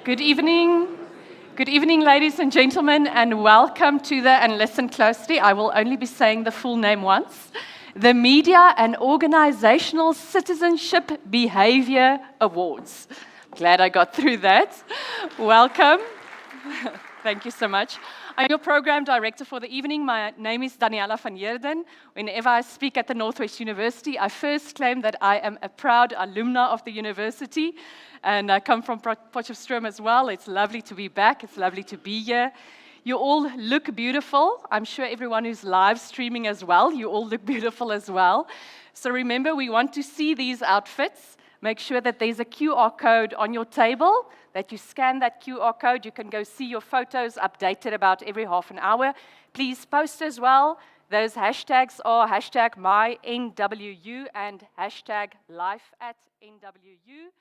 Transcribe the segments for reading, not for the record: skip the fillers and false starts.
Good evening. Good evening, ladies and gentlemen, and welcome to the, and listen closely, I will only be saying the full name once, the Media and Organisational Citizenship Behaviour Awards. Glad I got through that. Welcome. Thank you so much. I'm your program director for the evening. My name is Daniela van Heerden. Whenever I speak at the Northwest University, I first claim that I am a proud alumna of the university, and I come from Potchefstroom as well. It's lovely to be back. It's lovely to be here. You all look beautiful. I'm sure everyone who's live streaming as well, you all look beautiful as well. So remember, we want to see these outfits. Make sure that there's a QR code on your table, that you scan that QR code. You can go see your photos updated about every half an hour. Please post as well. Those hashtags are hashtag MyNWU and hashtag LifeAtNWU.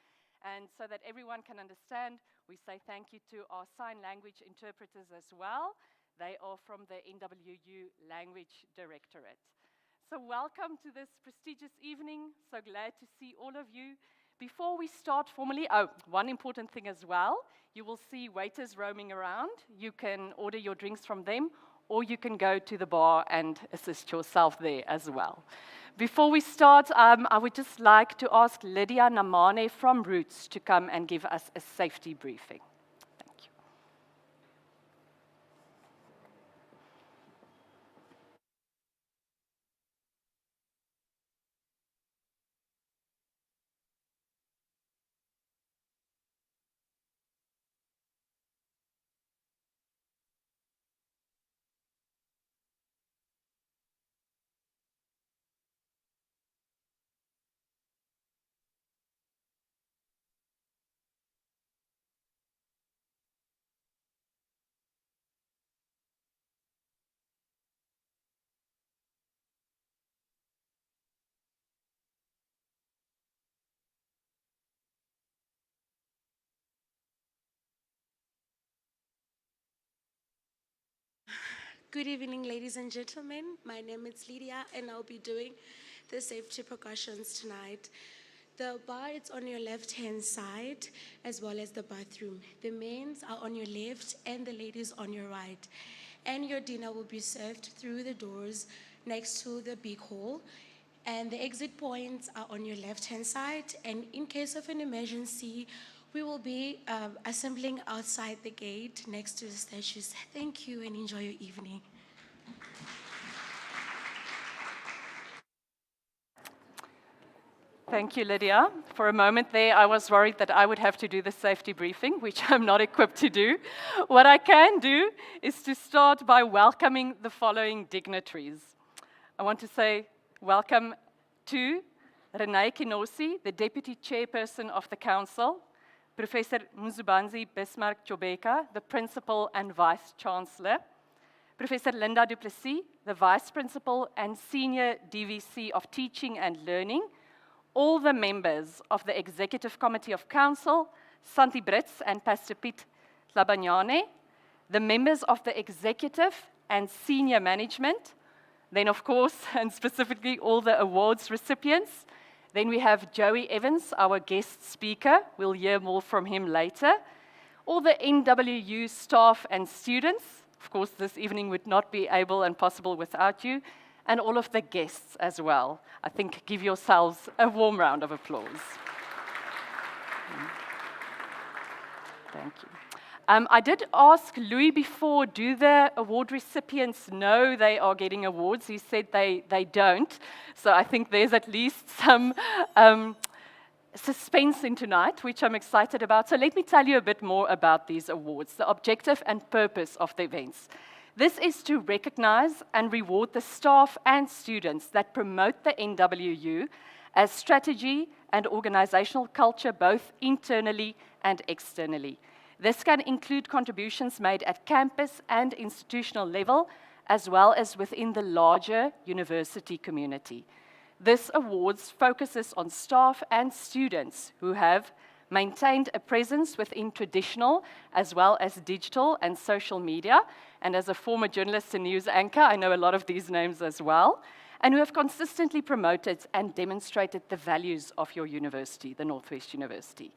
And so that everyone can understand, we say thank you to our sign language interpreters as well. They are from the NWU Language Directorate. So welcome to this prestigious evening. So glad to see all of you. Before we start formally, one important thing as well. You will see waiters roaming around. You can order your drinks from them, or you can go to the bar and assist yourself there as well. Before we start, I would just like to ask Lydia Namane from Roots to come and give us a safety briefing. Thank you. Good evening, ladies and gentlemen. My name is Lydia, and I'll be doing the safety precautions tonight. The bar is on your left-hand side, as well as the bathroom. The men's are on your left, and the ladies on your right. And your dinner will be served through the doors next to the big hall. And the exit points are on your left-hand side. And in case of an emergency, we will be assembling outside the gate next to the statues. Thank you and enjoy your evening. Thank you, Lydia. For a moment there, I was worried that I would have to do the safety briefing, which I'm not equipped to do. What I can do is to start by welcoming the following dignitaries. I want to say welcome to Renee Kinosi, the Deputy Chairperson of the Council, Professor Mzubanzi Bismarck-Chobeka, the Principal and Vice-Chancellor, Professor Linda du Plessis, the Vice Principal and Senior DVC of Teaching and Learning, all the members of the Executive Committee of Council, Santi Brits and Pastor Piet Labanyane, the members of the Executive and Senior Management, then of course, and specifically all the awards recipients. Then we have Joey Evans, our guest speaker. We'll hear more from him later. All the NWU staff and students. Of course, this evening would not be able and possible without you. And all of the guests as well. I think give yourselves a warm round of applause. Thank you. I did ask Louis before, do the award recipients know they are getting awards? He said they don't. So I think there's at least some suspense in tonight, which I'm excited about. So let me tell you a bit more about these awards, the objective and purpose of the events. This is to recognize and reward the staff and students that promote the NWU as strategy and organizational culture, both internally and externally. This can include contributions made at campus and institutional level, as well as within the larger university community. This awards focuses on staff and students who have maintained a presence within traditional as well as digital and social media. And as a former journalist and news anchor, I know a lot of these names as well, and who have consistently promoted and demonstrated the values of your university, the Northwest University.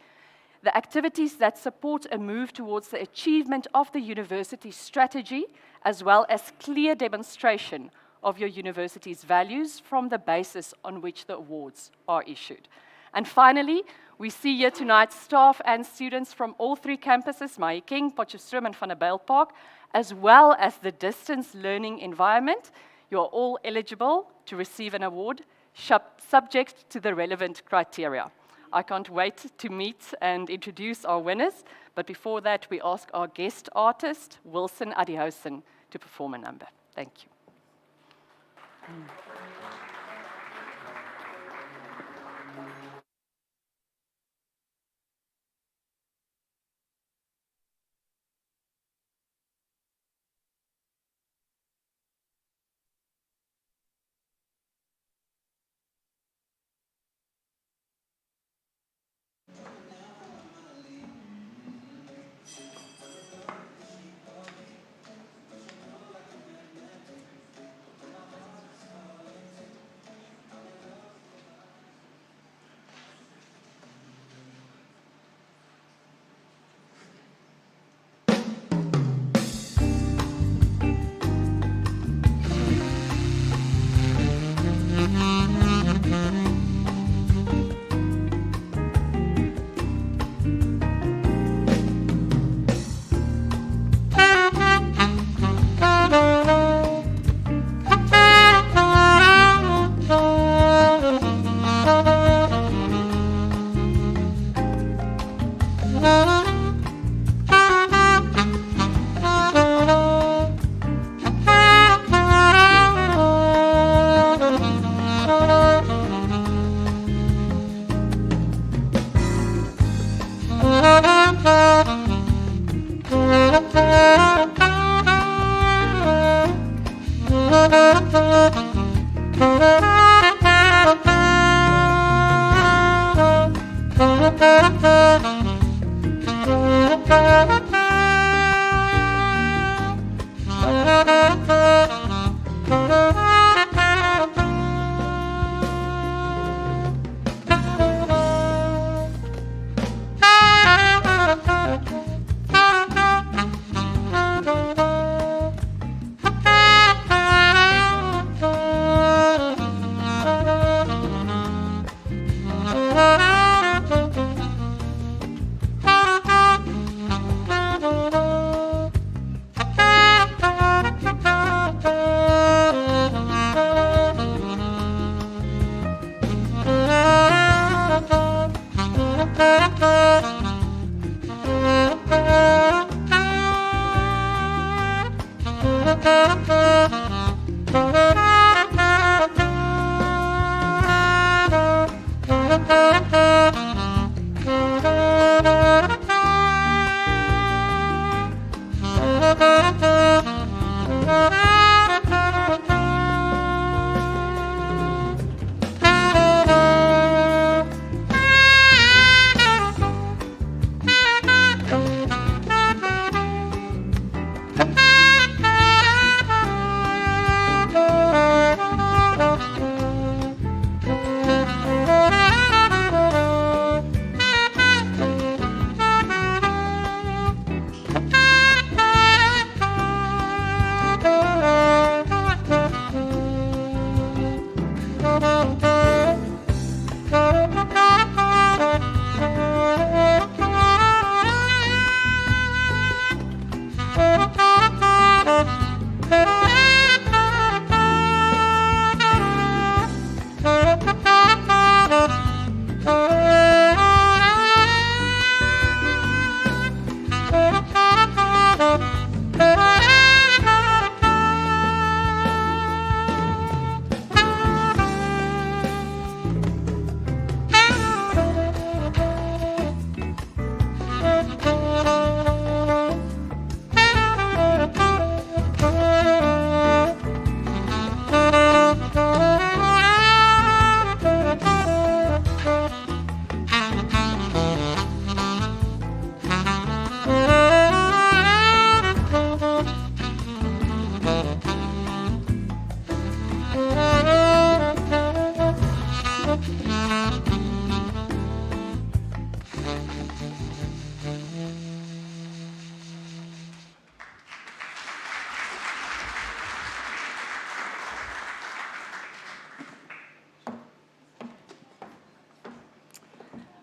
the activities that support a move towards the achievement of the university strategy, as well as clear demonstration of your university's values from the basis on which the awards are issued. And finally, we see here tonight staff and students from all three campuses, Mahikeng, Potchefstroom, and Van der Bijl Park, as well as the distance learning environment. You are all eligible to receive an award, subject to the relevant criteria. I can't wait to meet and introduce our winners, but before that, we ask our guest artist, Wilson Adihausen, to perform a number. Thank you.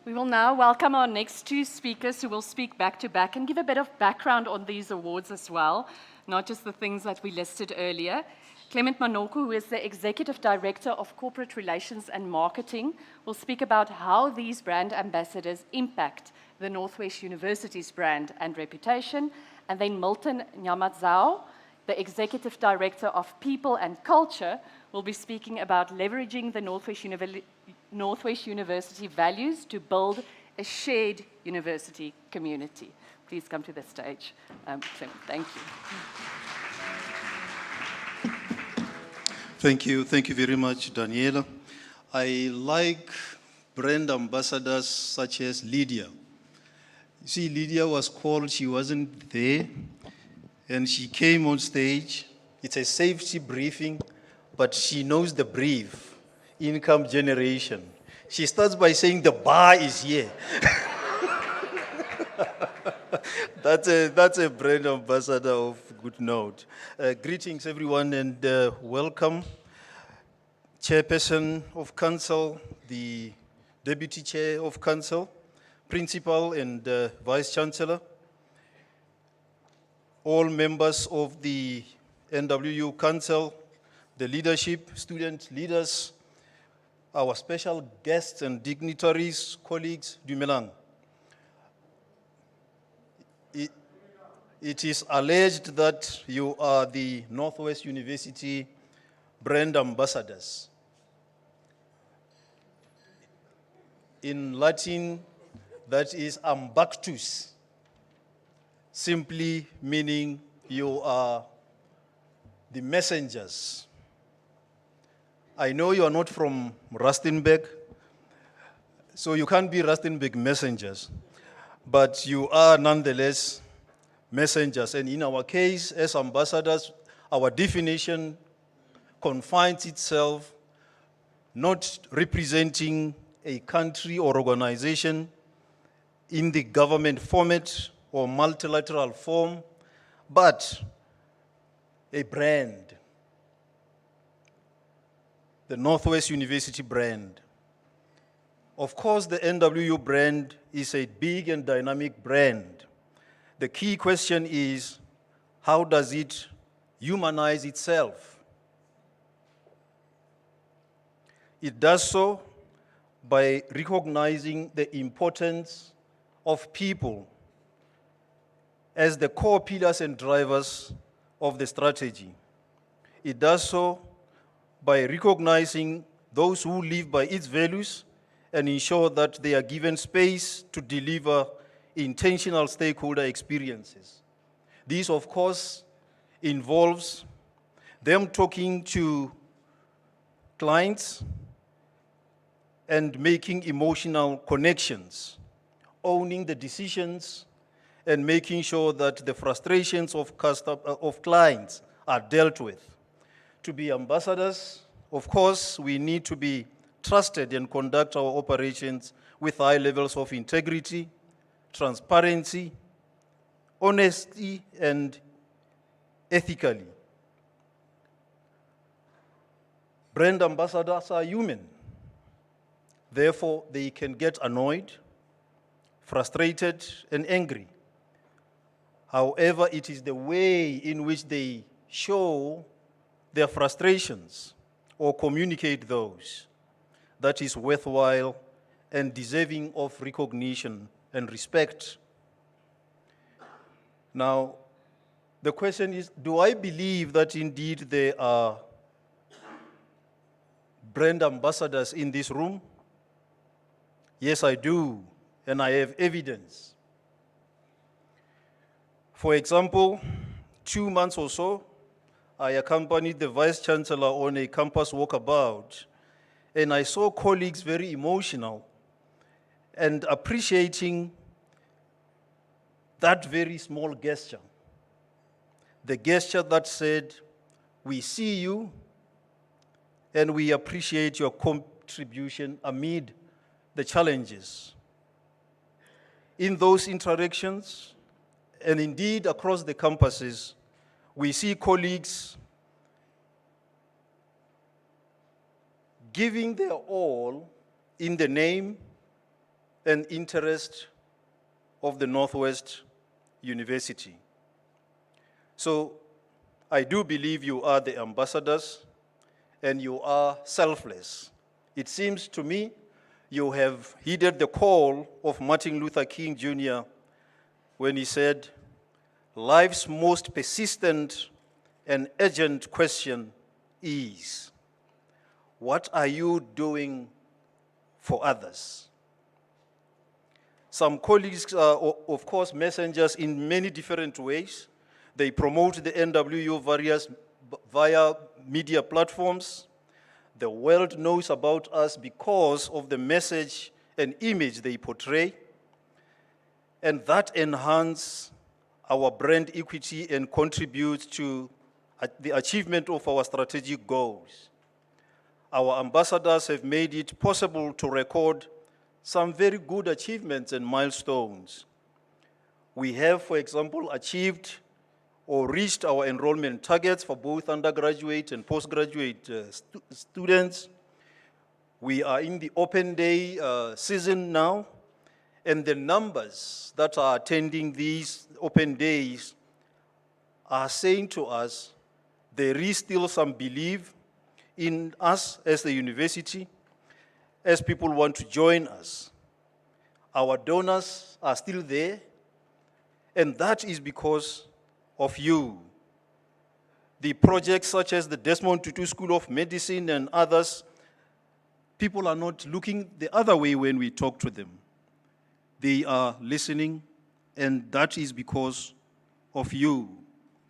We will now welcome our next two speakers who will speak back to back and give a bit of background on these awards as well, not just the things that we listed earlier. Clement Manoko, who is the Executive Director of Corporate Relations and Marketing, will speak about how these brand ambassadors impact the Northwest University's brand and reputation. And then Milton Nyamadzao, the Executive Director of People and Culture, will be speaking about leveraging the Northwest University values to build a shared university community. Please come to the stage, Clement. Thank you. Thank you very much, Daniela. I like brand ambassadors such as Lydia. You see, Lydia was called, she wasn't there, and she came on stage. It's a safety briefing, but she knows the brief, income generation. She starts by saying the bar is here. That's a brand ambassador of good note. Greetings, everyone, and welcome. Chairperson of Council, the Deputy Chair of Council, Principal and Vice Chancellor, all members of the NWU Council, the leadership, student leaders, our special guests and dignitaries, colleagues, Dumelang. It is alleged that you are the Northwest University brand ambassadors. In Latin, that is ambactus, simply meaning you are the messengers. I know you are not from Rustenburg, so you can't be Rustenburg messengers, but you are nonetheless messengers. And in our case, as ambassadors, our definition confines itself not representing a country or organization in the government format or multilateral form, but a brand, the Northwest University brand. Of course, the NWU brand is a big and dynamic brand. The key question is, how does it humanize itself? It does so by recognizing the importance of people as the core pillars and drivers of the strategy. It does so by recognizing those who live by its values and ensure that they are given space to deliver intentional stakeholder experiences. This, of course, involves them talking to clients and making emotional connections, owning the decisions, and making sure that the frustrations of clients are dealt with. To be ambassadors, of course, we need to be trusted and conduct our operations with high levels of integrity, transparency, honesty, and ethically. Brand ambassadors are human. Therefore, they can get annoyed, frustrated, and angry. However, it is the way in which they show their frustrations or communicate those that is worthwhile and deserving of recognition and respect. Now, the question is, do I believe that indeed there are brand ambassadors in this room? Yes, I do, and I have evidence. For example, 2 months or so, I accompanied the Vice Chancellor on a campus walkabout, and I saw colleagues very emotional and appreciating that very small gesture. The gesture that said, "We see you and we appreciate your contribution amid the challenges." In those interactions, and indeed across the campuses, we see colleagues giving their all in the name and interest of the Northwest University. So I do believe you are the ambassadors and you are selfless. It seems to me you have heeded the call of Martin Luther King Jr. when he said, "Life's most persistent and urgent question is, what are you doing for others?" Some colleagues are, of course, messengers in many different ways. They promote the NWU via media platforms. The world knows about us because of the message and image they portray, and that enhances our brand equity and contributes to the achievement of our strategic goals. Our ambassadors have made it possible to record some very good achievements and milestones. We have, for example, achieved or reached our enrollment targets for both undergraduate and postgraduate students. We are in the open day season now, and the numbers that are attending these open days are saying to us there is still some belief in us as the university, as people want to join us. Our donors are still there, and that is because of you. The projects such as the Desmond Tutu School of Medicine and others, people are not looking the other way when we talk to them. They are listening, and that is because of you.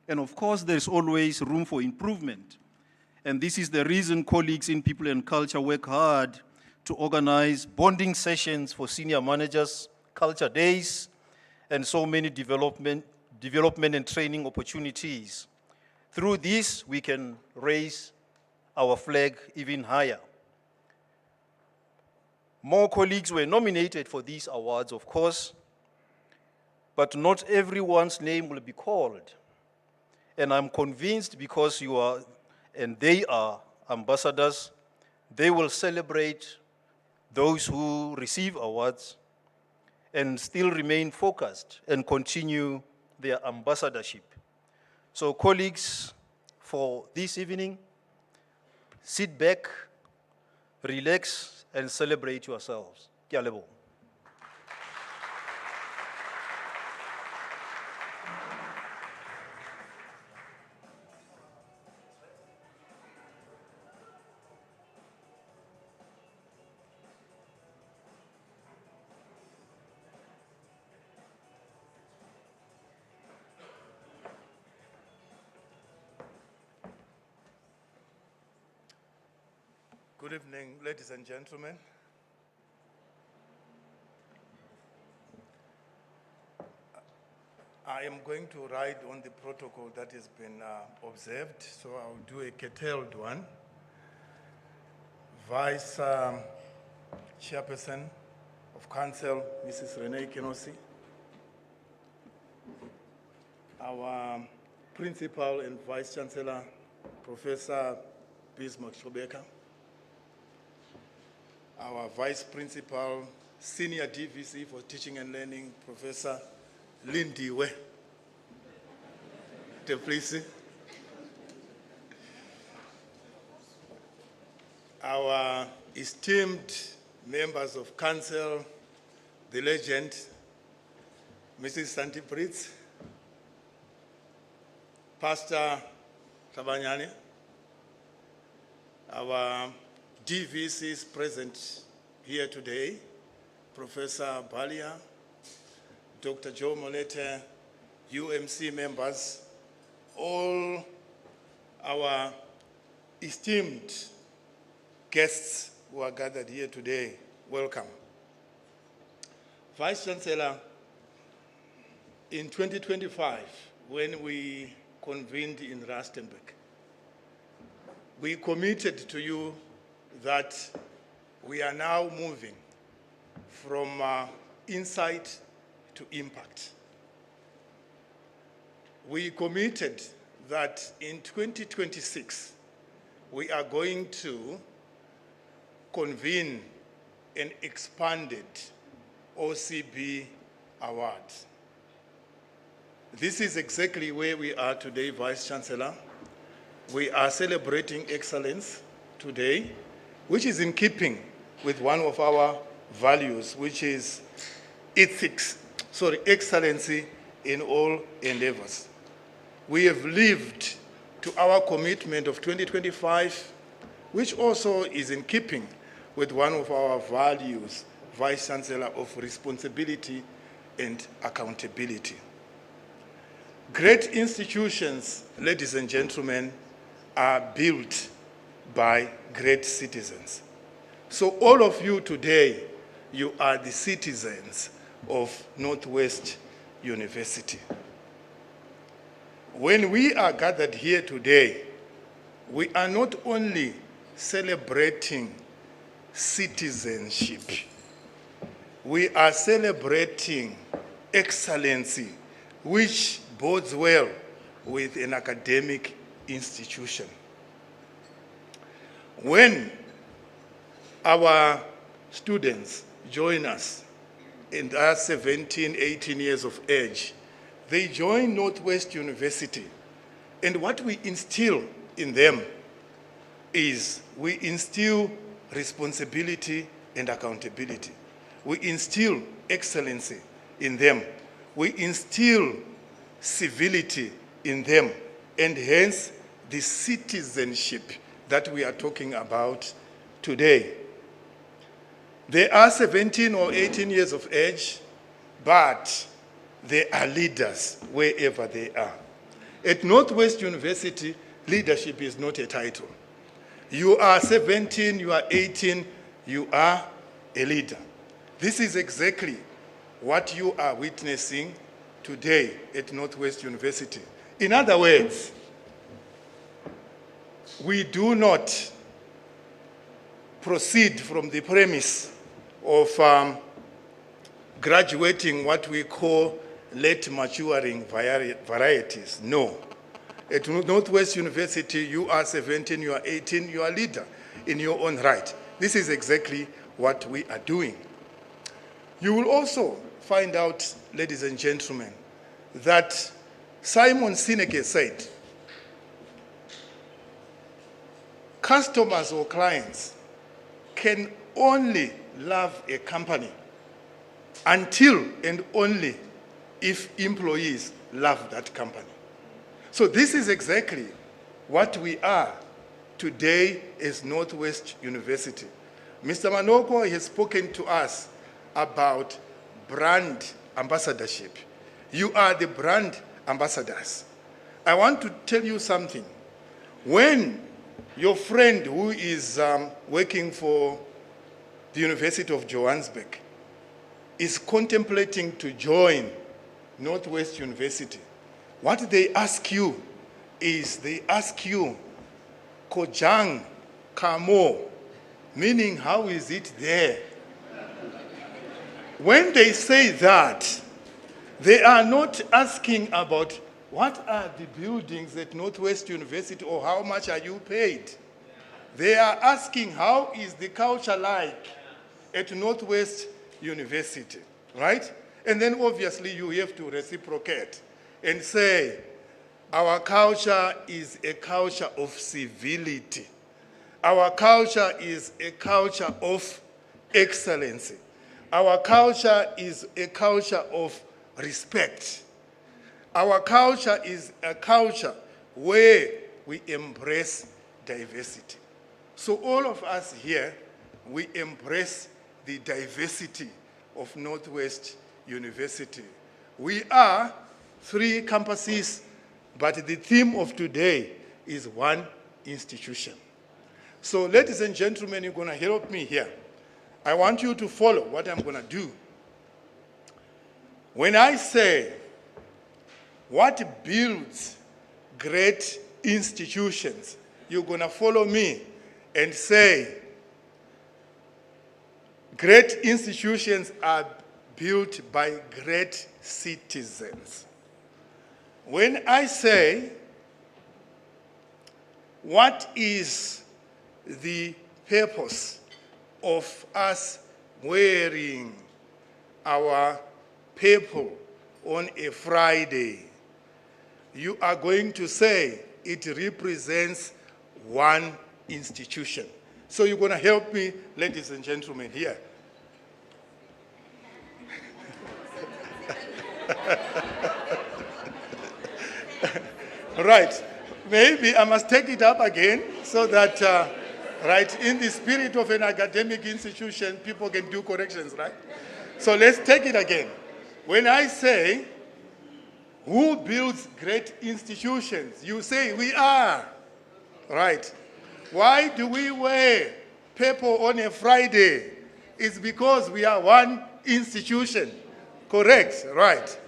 And of course, there's always room for improvement. And this is the reason colleagues in People and Culture work hard to organize bonding sessions for senior managers, culture days, and so many development and training opportunities. Through this, we can raise our flag even higher. More colleagues were nominated for these awards, of course, but not everyone's name will be called. And I'm convinced because you are, and they are ambassadors, they will celebrate those who receive awards and still remain focused and continue their ambassadorship. So colleagues, for this evening, sit back, relax, and celebrate yourselves. Ke a leboha. Good evening, ladies and gentlemen. I am going to ride on the protocol that has been observed, so I'll do a curtailed one. Vice Chairperson of Council, Mrs. Renee Kenosi. Our Principal and Vice Chancellor, Professor Bismarck Shobeka. Our Vice Principal, Senior DVC for Teaching and Learning, Professor Lindiwe Teplisi. Our esteemed members of Council, the legend, Mrs. Santi Pritz, Pastor Tabanyane, our DVCs present here today, Professor Balia, Dr. Joe Molete, UMC members, all our esteemed guests who are gathered here today, welcome. Vice Chancellor, in 2025, when we convened in Rustenburg, we committed to you that we are now moving from insight to impact. We committed that in 2026, we are going to convene an expanded OCB Award. This is exactly where we are today, Vice Chancellor. We are celebrating excellence today, which is in keeping with one of our values, which is excellency in all endeavors. We have lived to our commitment of 2025, which also is in keeping with one of our values, Vice Chancellor, of responsibility and accountability. Great institutions, ladies and gentlemen, are built by great citizens. So all of you today, you are the citizens of Northwest University. When we are gathered here today, we are not only celebrating citizenship, we are celebrating excellency, which bodes well with an academic institution. When our students join us and are 17, 18 years of age, they join Northwest University. And what we instill in them is we instill responsibility and accountability. We instill excellency in them. We instill civility in them, and hence the citizenship that we are talking about today. They are 17 or 18 years of age, but they are leaders wherever they are. At Northwest University, leadership is not a title. You are 17, you are 18, you are a leader. This is exactly what you are witnessing today at Northwest University. In other words, we do not proceed from the premise of graduating what we call late maturing varieties. No. At Northwest University, you are 17, you are 18, you are a leader in your own right. This is exactly what we are doing. You will also find out, ladies and gentlemen, that Simon Sinek said, customers or clients can only love a company until and only if employees love that company. So this is exactly what we are today as Northwest University. Mr. Manoko has spoken to us about brand ambassadorship. You are the brand ambassadors. I want to tell you something. When your friend who is working for the University of Johannesburg is contemplating to join Northwest University, what they ask you is they ask you, Kojang Kamo, meaning how is it there? When they say that, they are not asking about what are the buildings at Northwest University or how much are you paid. They are asking how is the culture like at Northwest University, right? And then obviously you have to reciprocate and say, our culture is a culture of civility. Our culture is a culture of excellency. Our culture is a culture of respect. Our culture is a culture where we embrace diversity. So all of us here, we embrace the diversity of Northwest University. We are 3 campuses, but the theme of today is one institution. So ladies and gentlemen, you're going to help me here. I want you to follow what I'm going to do. When I say what builds great institutions, you're going to follow me and say great institutions are built by great citizens. When I say what is the purpose of us wearing our people on a Friday, you are going to say it represents one institution. So you're going to help me, ladies and gentlemen, here. Right. Maybe I must take it up again so that, right, in the spirit of an academic institution, people can do corrections, right? So let's take it again. When I say, who builds great institutions? You say, we are. Right. Why do we wear purple on a Friday? It's because we are one institution. Correct? Right.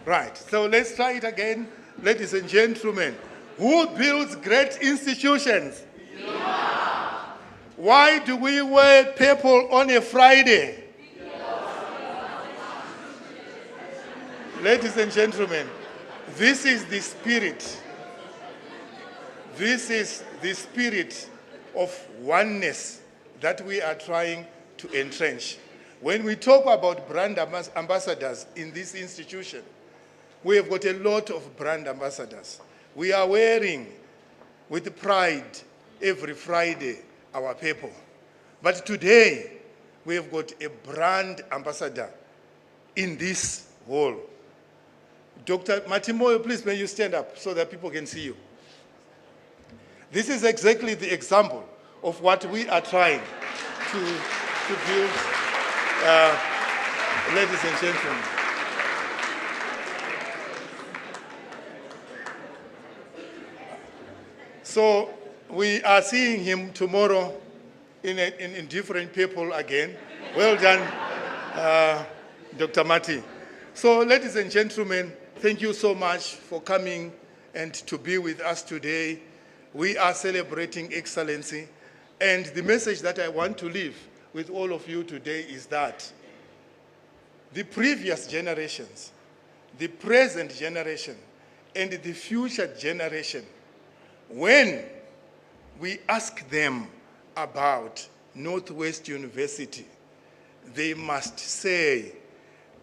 Right. So let's try it again, ladies and gentlemen. Who builds great institutions? Yeah. Why do we wear purple on a Friday? Ladies and gentlemen, this is the spirit. This is the spirit of oneness that we are trying to entrench. When we talk about brand ambassadors in this institution, we have got a lot of brand ambassadors. We are wearing with pride every Friday our purple. But today, we have got a brand ambassador in this hall. Dr. Matimoyo, please may you stand up so that people can see you. This is exactly the example of what we are trying to build, ladies and gentlemen. So we are seeing him tomorrow in different people again. Well done, Dr. Mati. So ladies and gentlemen, thank you so much for coming and to be with us today. We are celebrating excellency. And the message that I want to leave with all of you today is that the previous generations, the present generation, and the future generation, when we ask them about Northwest University, they must say,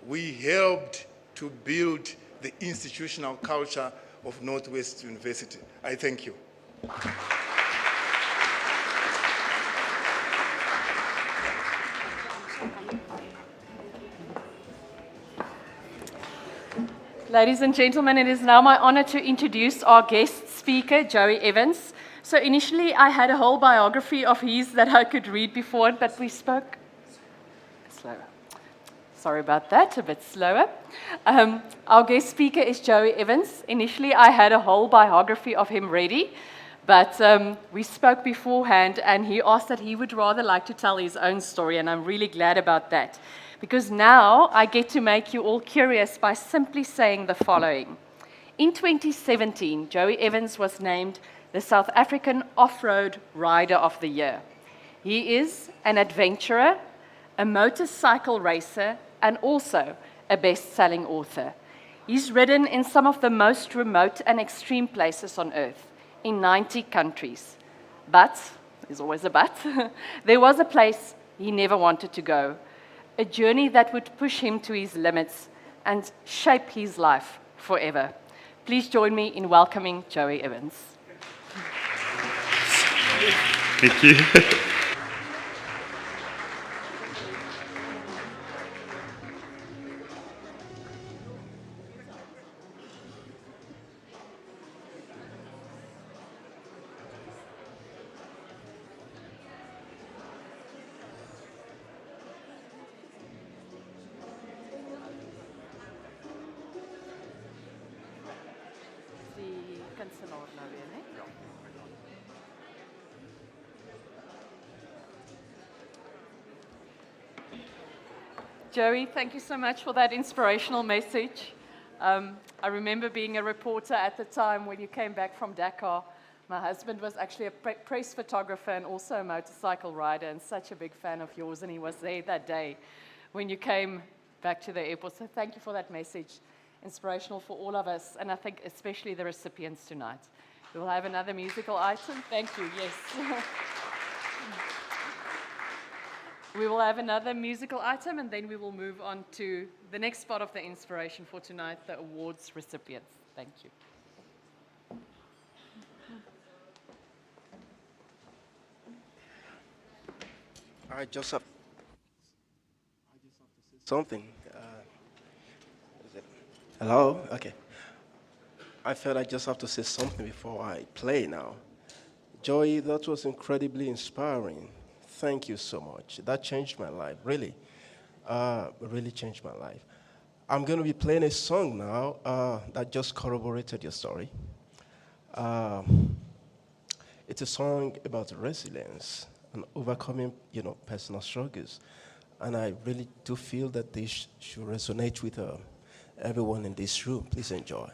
we helped to build the institutional culture of Northwest University. I thank you. Ladies and gentlemen, it is now my honor to introduce our guest speaker, Joey Evans. So initially, I had a whole biography of his that I could read before, but we spoke slower. Sorry about that, a bit slower. Our guest speaker is Joey Evans. Initially, I had a whole biography of him ready, but we spoke beforehand, and he asked that he would rather like to tell his own story, and I'm really glad about that. Because now I get to make you all curious by simply saying the following. In 2017, Joey Evans was named the South African Off-Road Rider of the Year. He is an adventurer, a motorcycle racer, and also a best-selling author. He's ridden in some of the most remote and extreme places on Earth, in 90 countries. But, there's always a but, there was a place he never wanted to go, a journey that would push him to his limits and shape his life forever. Please join me in welcoming Joey Evans. Thank you. Joey, thank you so much for that inspirational message. I remember being a reporter at the time when you came back from Dakar. My husband was actually a press photographer and also a motorcycle rider and such a big fan of yours, and he was there that day when you came back to the airport. So thank you for that message. Inspirational for all of us, and I think especially the recipients tonight. We'll have another musical item. Thank you, yes. We will have another musical item, and then we will move on to the next part of the inspiration for tonight, the awards recipients. Thank you. I just have to say something. Is it? Hello? Okay. I felt I just have to say something before I play now. Joy, that was incredibly inspiring. Thank you so much. That changed my life, really. Really changed my life. I'm going to be playing a song now that just corroborated your story. It's a song about resilience and overcoming, personal struggles. And I really do feel that this should resonate with everyone in this room. Please enjoy.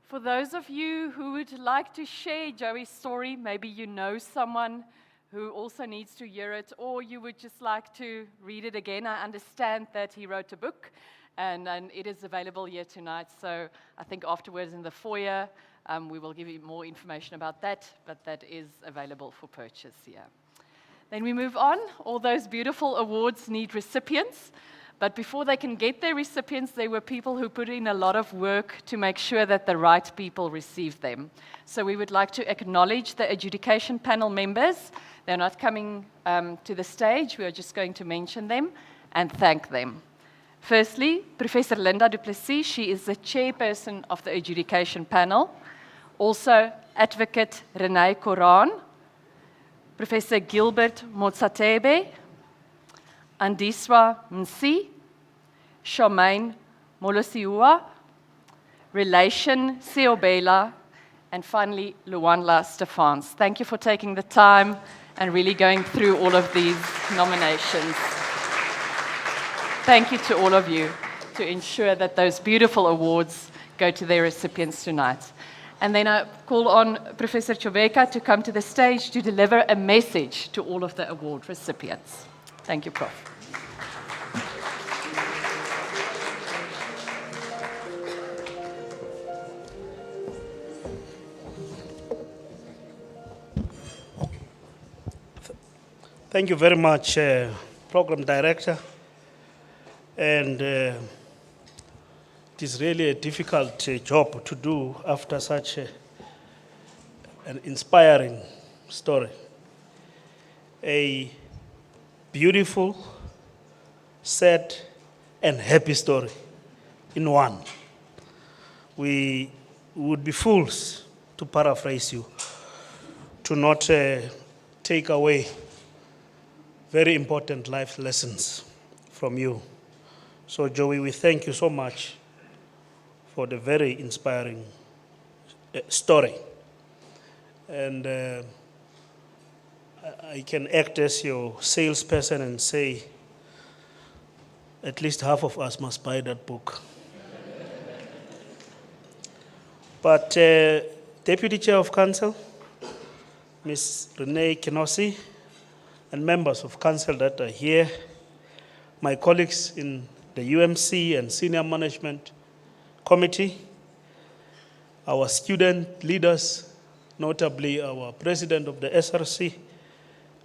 For those of you who would like to share Joey's story, maybe you know someone who also needs to hear it, or you would just like to read it again. I understand that he wrote a book, and it is available here tonight. So I think afterwards in the foyer, we will give you more information about that, but that is available for purchase here. Then we move on. All those beautiful awards need recipients. But before they can get their recipients, there were people who put in a lot of work to make sure that the right people received them. So we would like to acknowledge the adjudication panel members. They're not coming to the stage. We are just going to mention them and thank them. Firstly, Professor Linda du Plessis. She is the chairperson of the adjudication panel. Also, Advocate Renee Koran, Professor Gilbert Motsatebe, Andiswa Msi, Charmaine Molosiua, Relation Seobela, and finally, Luanla Stephans. Thank you for taking the time and really going through all of these nominations. Thank you to all of you to ensure that those beautiful awards go to their recipients tonight. And then I call on Professor Chobeka to come to the stage to deliver a message to all of the award recipients. Thank you, Prof. Thank you very much, Program Director. And it is really a difficult job to do after such an inspiring story. A beautiful, sad, and happy story in one. We would be fools, to paraphrase you, to not take away very important life lessons from you. So, Joey, we thank you so much for the very inspiring story. And I can act as your salesperson and say, at least half of us must buy that book. But Deputy Chair of Council, Ms. Renee Kenosi, and members of council that are here, my colleagues in the UMC and Senior Management Committee, our student leaders, notably our President of the SRC,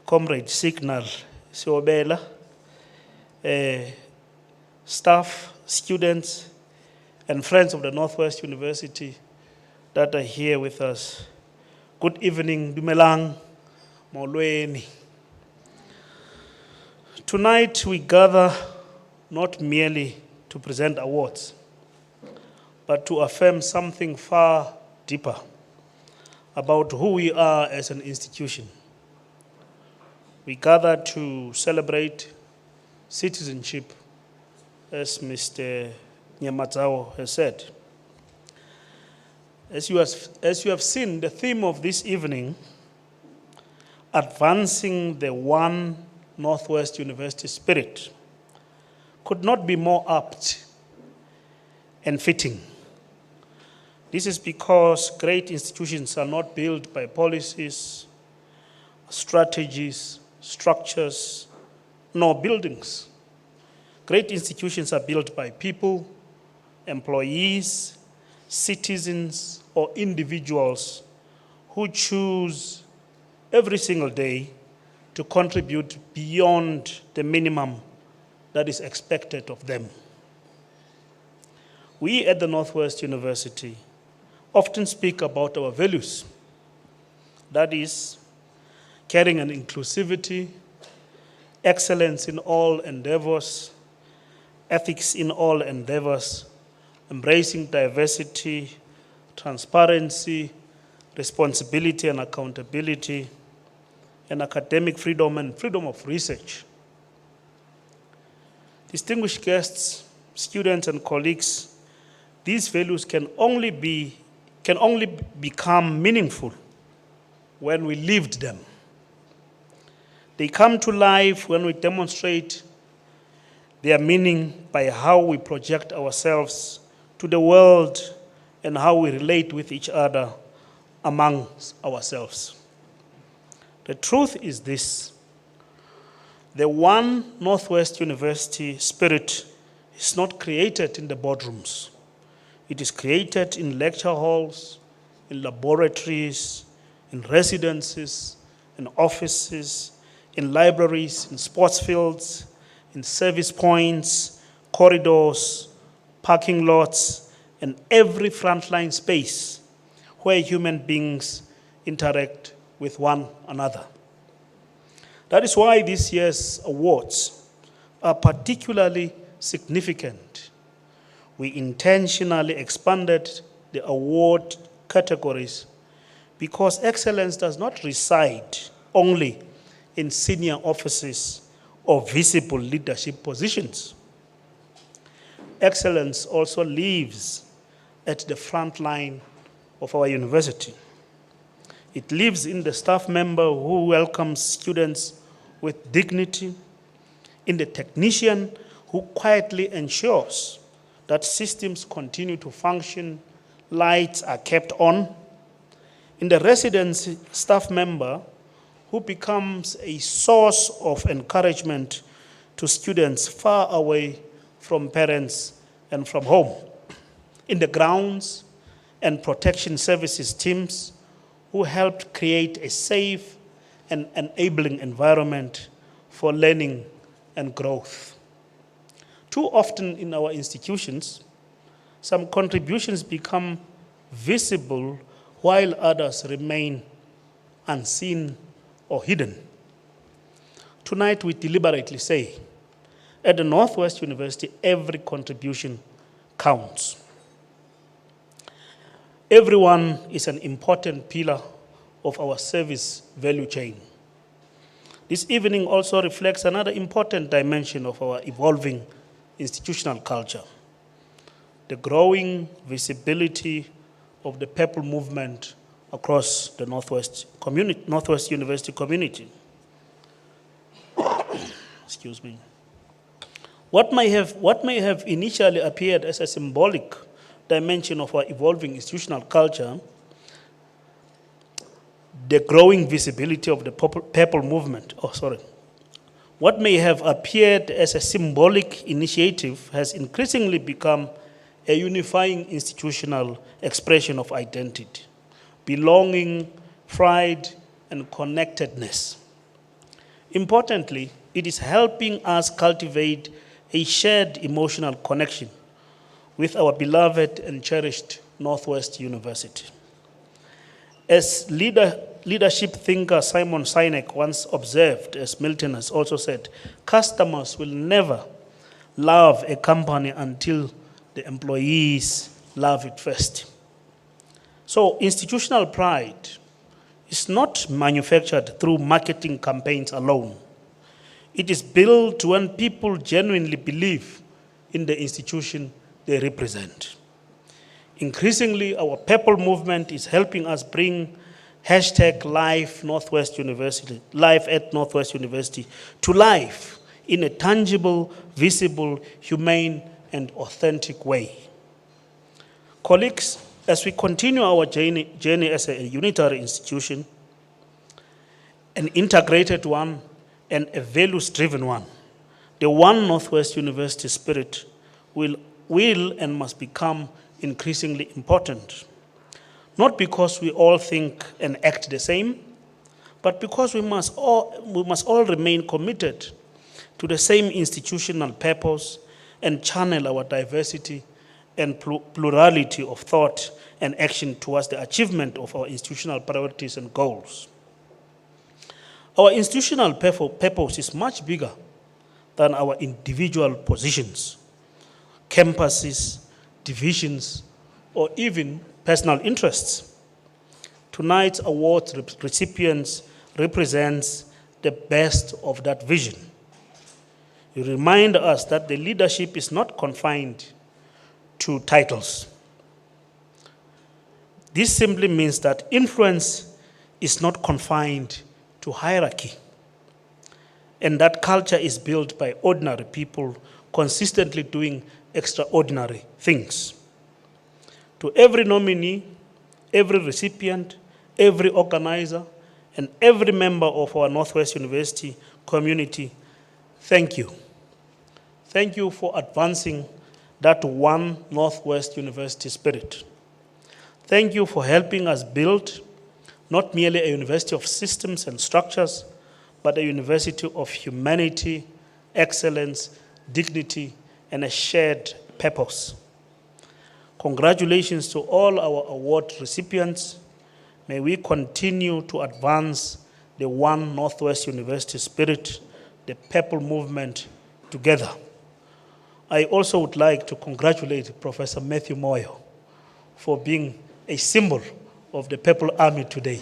Comrade Signal Siobela, staff, students, and friends of the Northwest University that are here with us. Good evening, Dumelang, Molweni. Tonight we gather not merely to present awards, but to affirm something far deeper about who we are as an institution. We gather to celebrate citizenship, as Mr. Nyamadzao has said. As you have seen, the theme of this evening, advancing the one Northwest University spirit, could not be more apt and fitting. This is because great institutions are not built by policies, strategies, structures, nor buildings. Great institutions are built by people, employees, citizens, or individuals who choose every single day to contribute beyond the minimum that is expected of them. We at the Northwest University often speak about our values. That is, caring and inclusivity, excellence in all endeavors, ethics in all endeavors, embracing diversity, transparency, responsibility and accountability, and academic freedom and freedom of research. Distinguished guests, students and colleagues, these values can only become meaningful when we lived them. They come to life when we demonstrate their meaning by how we project ourselves to the world and how we relate with each other amongst ourselves. The truth is this: the One Northwest University spirit is not created in the boardrooms. It is created in lecture halls, in laboratories, in residences, in offices, in libraries, in sports fields, in service points, corridors, parking lots, and every frontline space where human beings interact with one another. That is why this year's awards are particularly significant. We intentionally expanded the award categories because excellence does not reside only in senior offices or visible leadership positions. Excellence also lives at the front line of our university. It lives in the staff member who welcomes students with dignity, in the technician who quietly ensures that systems continue to function, lights are kept on, in the residence staff member who becomes a source of encouragement to students far away from parents and from home, in the grounds and protection services teams who helped create a safe and enabling environment for learning and growth. Too often in our institutions, some contributions become visible while others remain unseen or hidden. Tonight we deliberately say, at the Northwest University, every contribution counts. Everyone is an important pillar of our service value chain. This evening also reflects another important dimension of our evolving institutional culture: the growing visibility of the Purple movement across the Northwest University community. Excuse me. What may have initially appeared as a symbolic dimension of our evolving institutional culture, the growing visibility of the Purple movement, what may have appeared as a symbolic initiative has increasingly become a unifying institutional expression of identity, belonging, pride, and connectedness. Importantly, it is helping us cultivate a shared emotional connection with our beloved and cherished Northwest University. As leadership thinker Simon Sinek once observed, as Milton has also said, customers will never love a company until the employees love it first. So institutional pride is not manufactured through marketing campaigns alone. It is built when people genuinely believe in the institution they represent. Increasingly, our Purple movement is helping us bring #Life Northwest University, Life at Northwest University, to life in a tangible, visible, humane, and authentic way. Colleagues, as we continue our journey as a unitary institution, an integrated one, and a values-driven one, the One Northwest University spirit will and must become increasingly important. Not because we all think and act the same, but because we must all remain committed to the same institutional purpose and channel our diversity and plurality of thought and action towards the achievement of our institutional priorities and goals. Our institutional purpose is much bigger than our individual positions, campuses, divisions, or even personal interests. Tonight's award recipients represents the best of that vision. You remind us that the leadership is not confined to titles. This simply means that influence is not confined to hierarchy, and that culture is built by ordinary people consistently doing extraordinary things. To every nominee, every recipient, every organizer, and every member of our Northwest University community, thank you. Thank you for advancing that one Northwest University spirit. Thank you for helping us build not merely a university of systems and structures, but a university of humanity, excellence, dignity, and a shared purpose. Congratulations to all our award recipients. May we continue to advance the One Northwest University spirit, the Purple Movement, together. I also would like to congratulate Professor Matthew Moyo for being a symbol of the Purple Army today.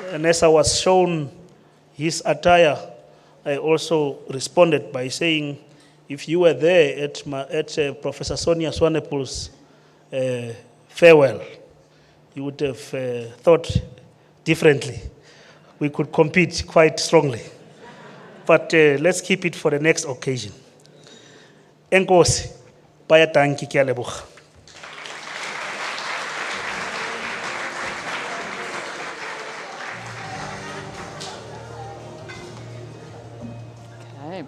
And as I was shown his attire, I also responded by saying, if you were there at Professor Sonia Swanepoel's farewell, you would have thought differently. We could compete quite strongly. But let's keep it for the next occasion. Enkosi, bayadanki ke a leboga. Okay.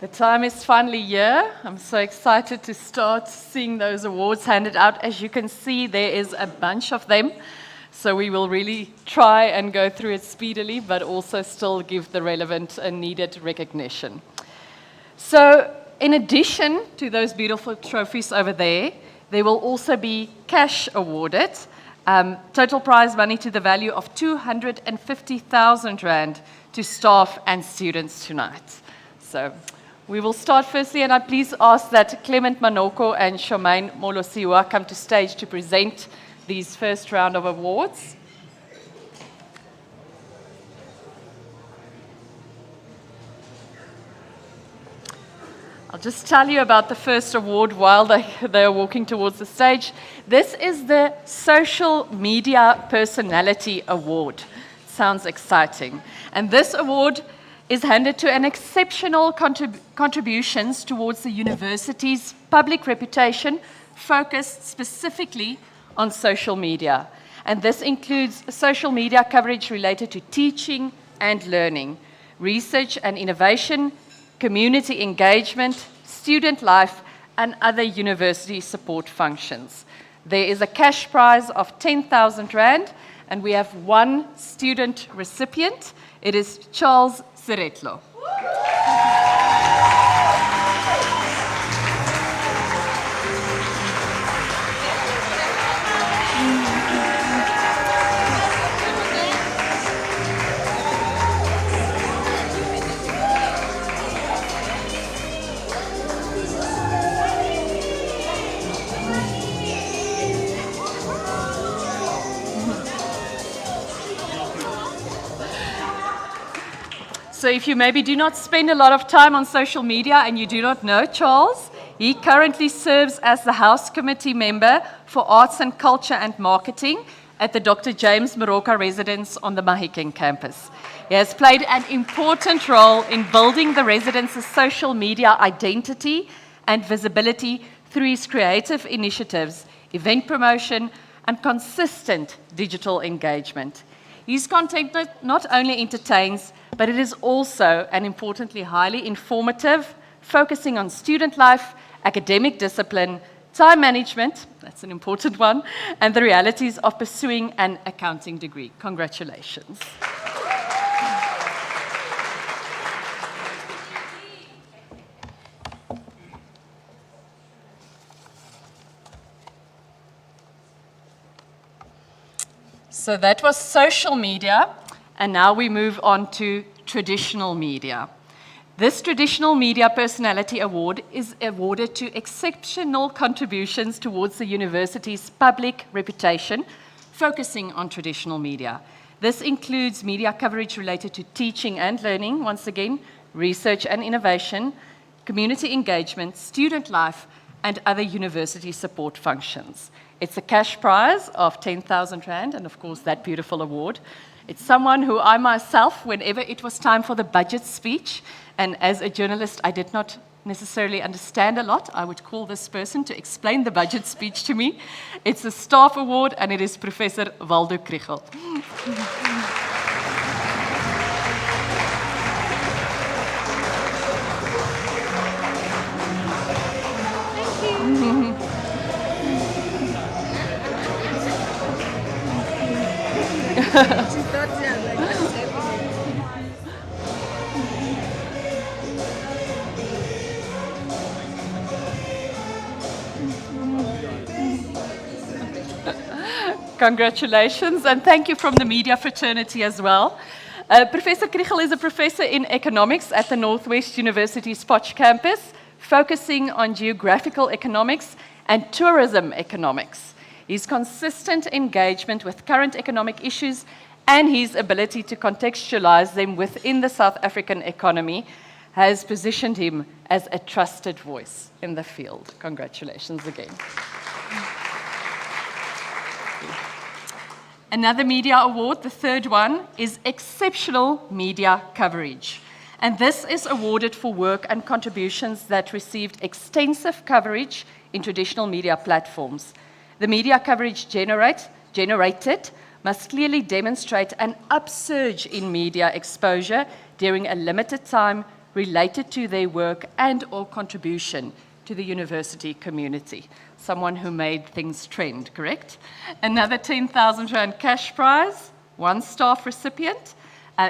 The time is finally here. I'm so excited to start seeing those awards handed out. As you can see, there is a bunch of them. So we will really try and go through it speedily, but also still give the relevant and needed recognition. So in addition to those beautiful trophies over there, there will also be cash awarded. Total prize money to the value of 250,000 Rand to staff and students tonight. So we will start firstly, and I please ask that Clement Manoko and Shomaine Molosiwa come to stage to present these first round of awards. I'll just tell you about the first award while they are walking towards the stage. This is the Social Media Personality Award. Sounds exciting. And this award is handed to an exceptional contributions towards the university's public reputation, focused specifically on social media. And this includes social media coverage related to teaching and learning, research and innovation, community engagement, student life, and other university support functions. There is a cash prize of 10,000 Rand, and we have one student recipient. It is Charles Siretlo. So if you maybe do not spend a lot of time on social media and you do not know Charles, he currently serves as the House Committee member for Arts and Culture and Marketing at the Dr. James Moroka residence on the Mahikeng campus. He has played an important role in building the residence's social media identity and visibility through his creative initiatives, event promotion, and consistent digital engagement. His content not only entertains, but it is also, and importantly, highly informative, focusing on student life, academic discipline, time management, that's an important one, and the realities of pursuing an accounting degree. Congratulations. So that was social media, and now we move on to traditional media. This Traditional Media Personality Award is awarded to exceptional contributions towards the university's public reputation, focusing on traditional media. This includes media coverage related to teaching and learning, once again, research and innovation, community engagement, student life, and other university support functions. It's a cash prize of 10,000 Rand, and of course, that beautiful award. It's someone who I myself, whenever it was time for the budget speech, and as a journalist, I did not necessarily understand a lot, I would call this person to explain the budget speech to me. It's a staff award, and it is Professor Waldo Krichel. Congratulations, and thank you from the media fraternity as well. Professor Krichel is a professor in economics at the Northwest University Spoch campus, focusing on geographical economics and tourism economics. His consistent engagement with current economic issues and his ability to contextualize them within the South African economy has positioned him as a trusted voice in the field. Congratulations again. Another media award, the third one, is Exceptional Media Coverage. And this is awarded for work and contributions that received extensive coverage in traditional media platforms. The media coverage generated must clearly demonstrate an upsurge in media exposure during a limited time related to their work and/or contribution to the university community. Someone who made things trend, correct? Another 10,000 Rand cash prize, one staff recipient.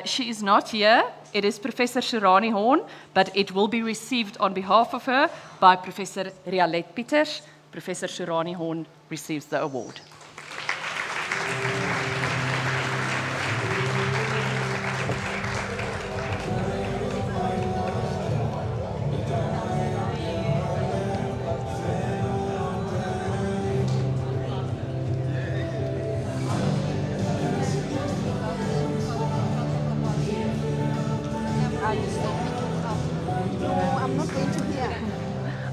She is not here. It is Professor Shirani Horn, but it will be received on behalf of her by Professor Rialet Pieters. Professor Shirani Horn receives the award.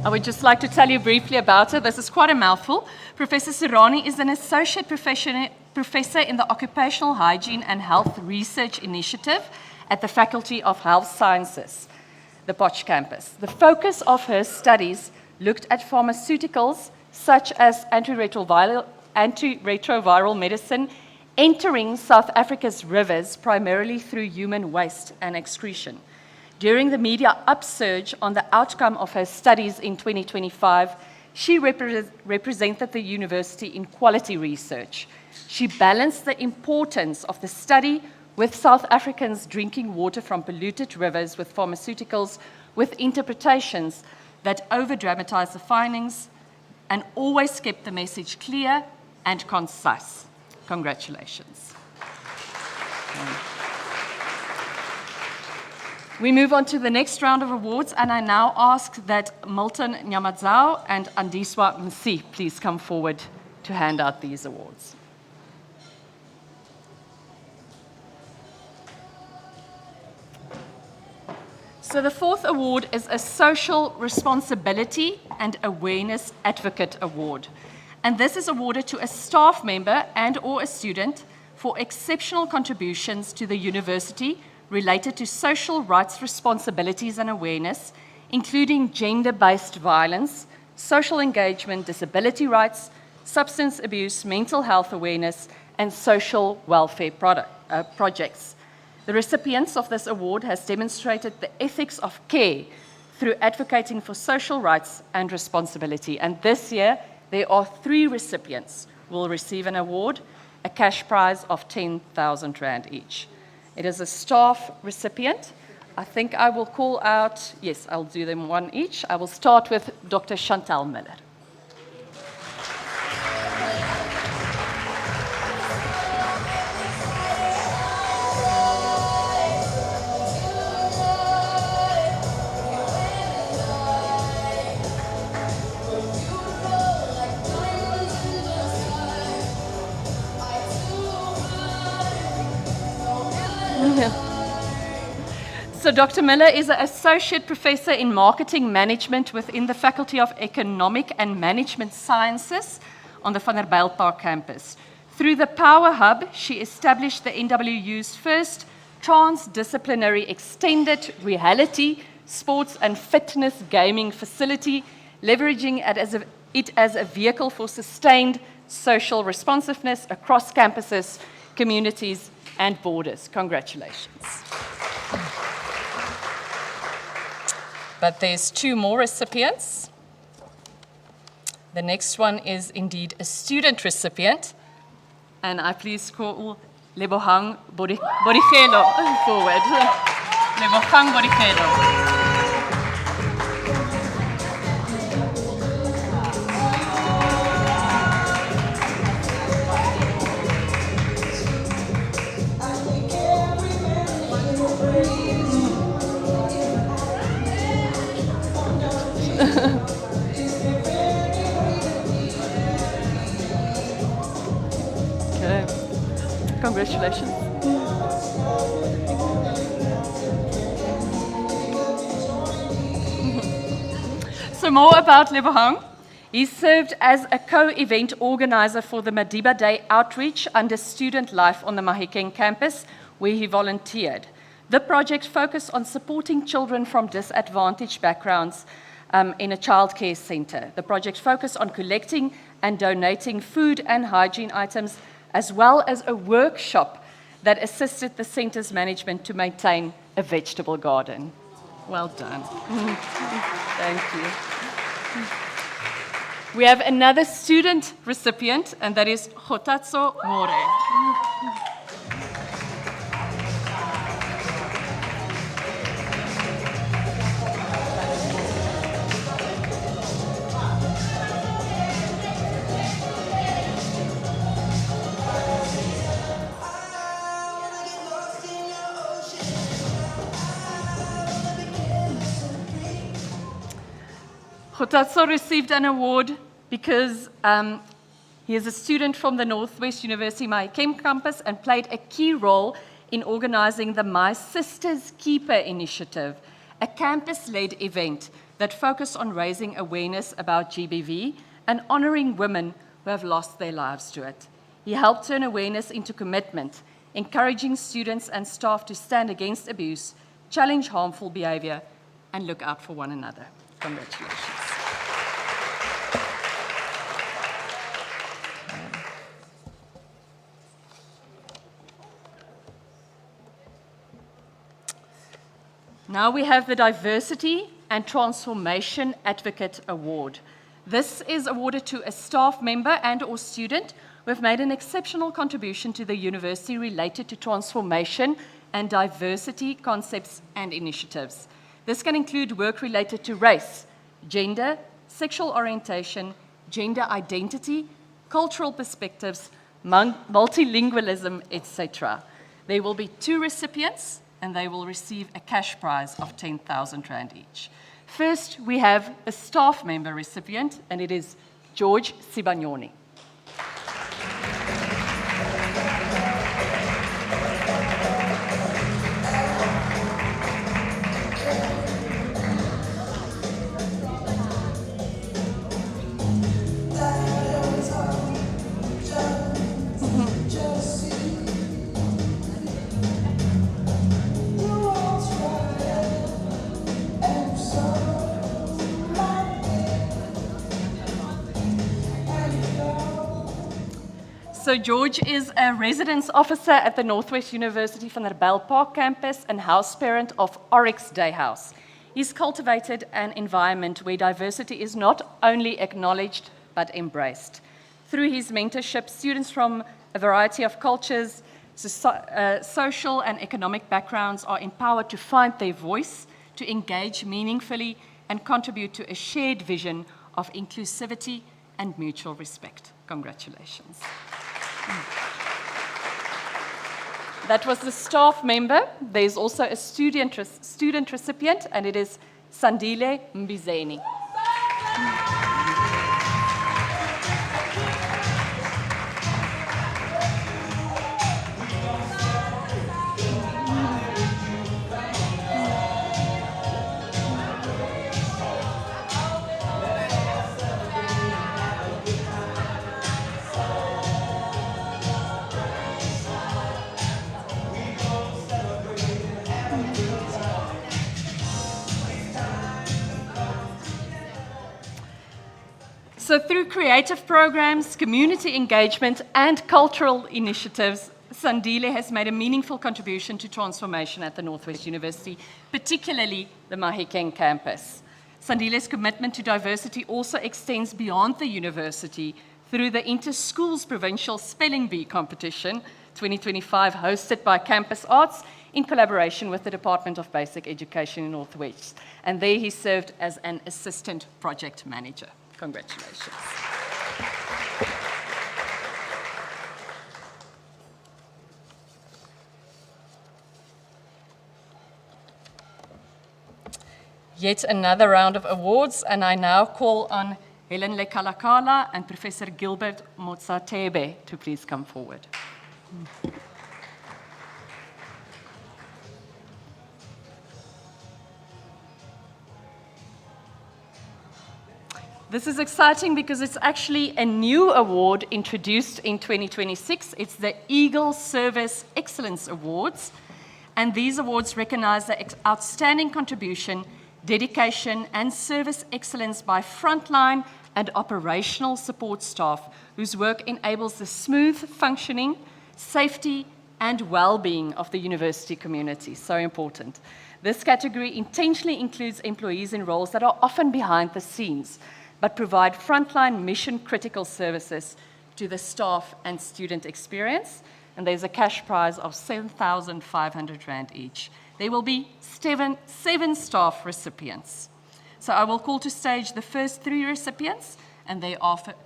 I would just like to tell you briefly about her. This is quite a mouthful. Professor Sirani is an associate professor in the Occupational Hygiene and Health Research Initiative at the Faculty of Health Sciences, the Potch campus. The focus of her studies looked at pharmaceuticals such as antiretroviral medicine entering South Africa's rivers primarily through human waste and excretion. During the media upsurge on the outcome of her studies in 2025, she represented the university in quality research. She balanced the importance of the study with South Africans drinking water from polluted rivers with pharmaceuticals, with interpretations that over-dramatize the findings and always kept the message clear and concise. Congratulations. We move on to the next round of awards, and I now ask that Milton Nyamadzao and Andiswa Msi please come forward to hand out these awards. So the fourth award is a Social Responsibility and Awareness Advocate Award. And this is awarded to a staff member and/or a student for exceptional contributions to the university related to social rights responsibilities and awareness, including gender-based violence, social engagement, disability rights, substance abuse, mental health awareness, and social welfare projects. The recipients of this award has demonstrated the ethics of care through advocating for social rights and responsibility. And this year, there are 3 recipients who will receive an award, a cash prize of 10,000 Rand each. It is a staff recipient. I think I will call out, yes, I'll do them one each. I will start with Dr. Chantal Miller. So Dr. Miller is an associate professor in marketing management within the Faculty of Economic and Management Sciences on the Van der Bijl Park campus. Through the Power Hub, she established the NWU's first transdisciplinary extended reality, sports and fitness gaming facility, leveraging it as a vehicle for sustained social responsiveness across campuses, communities, and borders. Congratulations. But there's two more recipients. The next one is indeed a student recipient, and I please call Lebohang Borigelo forward. Lebohang Borigelo. Okay. Congratulations. So more about Lebohang. He served as a co-event organizer for the Madiba Day outreach under Student Life on the Mahikeng campus, where he volunteered. The project focused on supporting children from disadvantaged backgrounds in a childcare center. The project focused on collecting and donating food and hygiene items, as well as a workshop that assisted the center's management to maintain a vegetable garden. Well done. Thank you. We have another student recipient, and that is Khotatso More. Khotatso received an award because he is a student from the Northwest University Mahikeng campus and played a key role in organizing the My Sister's Keeper initiative, a campus-led event that focused on raising awareness about GBV and honoring women who have lost their lives to it. He helped turn awareness into commitment, encouraging students and staff to stand against abuse, challenge harmful behavior, and look out for one another. Congratulations. Now we have the Diversity and Transformation Advocate Award. This is awarded to a staff member and/or student who have made an exceptional contribution to the university related to transformation and diversity concepts and initiatives. This can include work related to race, gender, sexual orientation, gender identity, cultural perspectives, multilingualism, etc. There will be 2 recipients, and they will receive a cash prize of 10,000 Rand each. First, we have a staff member recipient, and it is George Sibanyoni. So George is a residence officer at the Northwest University van der Bijl Park campus and house parent of Oryx Day House. He's cultivated an environment where diversity is not only acknowledged but embraced. Through his mentorship, students from a variety of cultures, social and economic backgrounds are empowered to find their voice, to engage meaningfully, and contribute to a shared vision of inclusivity and mutual respect. Congratulations. That was the staff member. There's also a student recipient, and it is Sandile Mbizeni. So through creative programs, community engagement, and cultural initiatives, Sandile has made a meaningful contribution to transformation at the Northwest University, particularly the Mahikeng campus. Sandile's commitment to diversity also extends beyond the university through the Inter-Schools Provincial Spelling Bee competition 2025, hosted by Campus Arts in collaboration with the Department of Basic Education in Northwest. And there he served as an assistant project manager. Congratulations. Yet another round of awards, and I now call on Helen Lekalakala and Professor Gilbert Motsatebe to please come forward. This is exciting because it's actually a new award introduced in 2026. It's the Eagle Service Excellence Awards, and these awards recognize the outstanding contribution, dedication, and service excellence by frontline and operational support staff whose work enables the smooth functioning, safety, and well-being of the university community. So important. This category intentionally includes employees in roles that are often behind the scenes, but provide frontline mission-critical services to the staff and student experience. And there's a cash prize of 7,500 Rand each. There will be seven staff recipients. So I will call to stage the first 3 recipients, and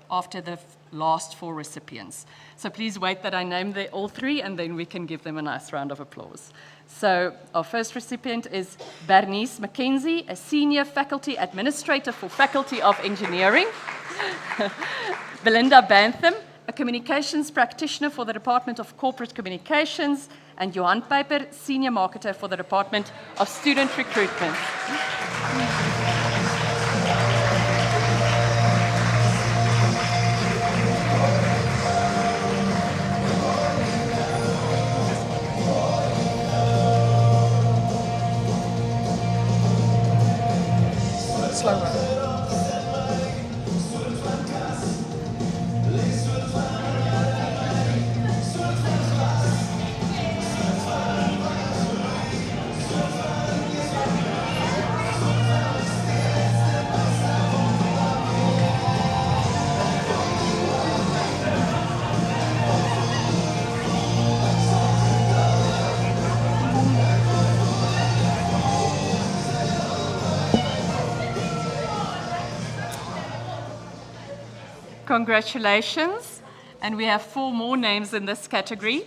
after the last 4 recipients. So please wait that I name all 3, and then we can give them a nice round of applause. So our first recipient is Bernice McKenzie, a senior faculty administrator for Faculty of Engineering. Belinda Bantham, a communications practitioner for the Department of Corporate Communications, and Johan Pijper, senior marketer for the Department of Student Recruitment. Congratulations. And we have 4 more names in this category,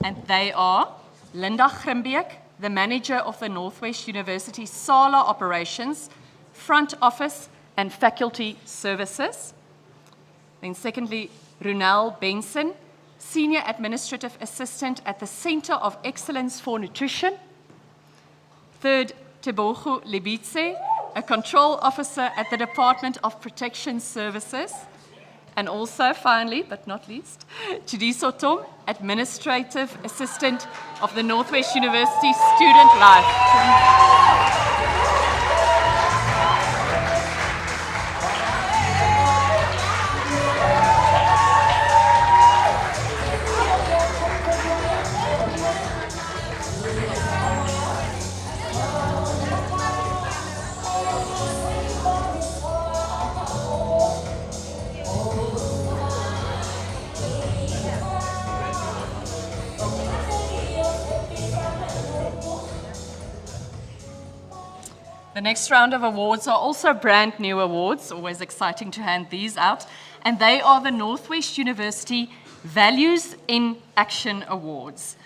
and they are Linda Grimbeek, the manager of the Northwest University SALA Operations, Front Office and Faculty Services. Then secondly, Runel Benson, Senior Administrative Assistant at the Center of Excellence for Nutrition. Third, Tebogo Libitse, a Control Officer at the Department of Protection Services. And also, finally, but not least, Chidiso Tom, Administrative Assistant of the Northwest University Student Life. The next round of awards are also brand new awards, always exciting to hand these out, and they are the Northwest University Values in Action Awards,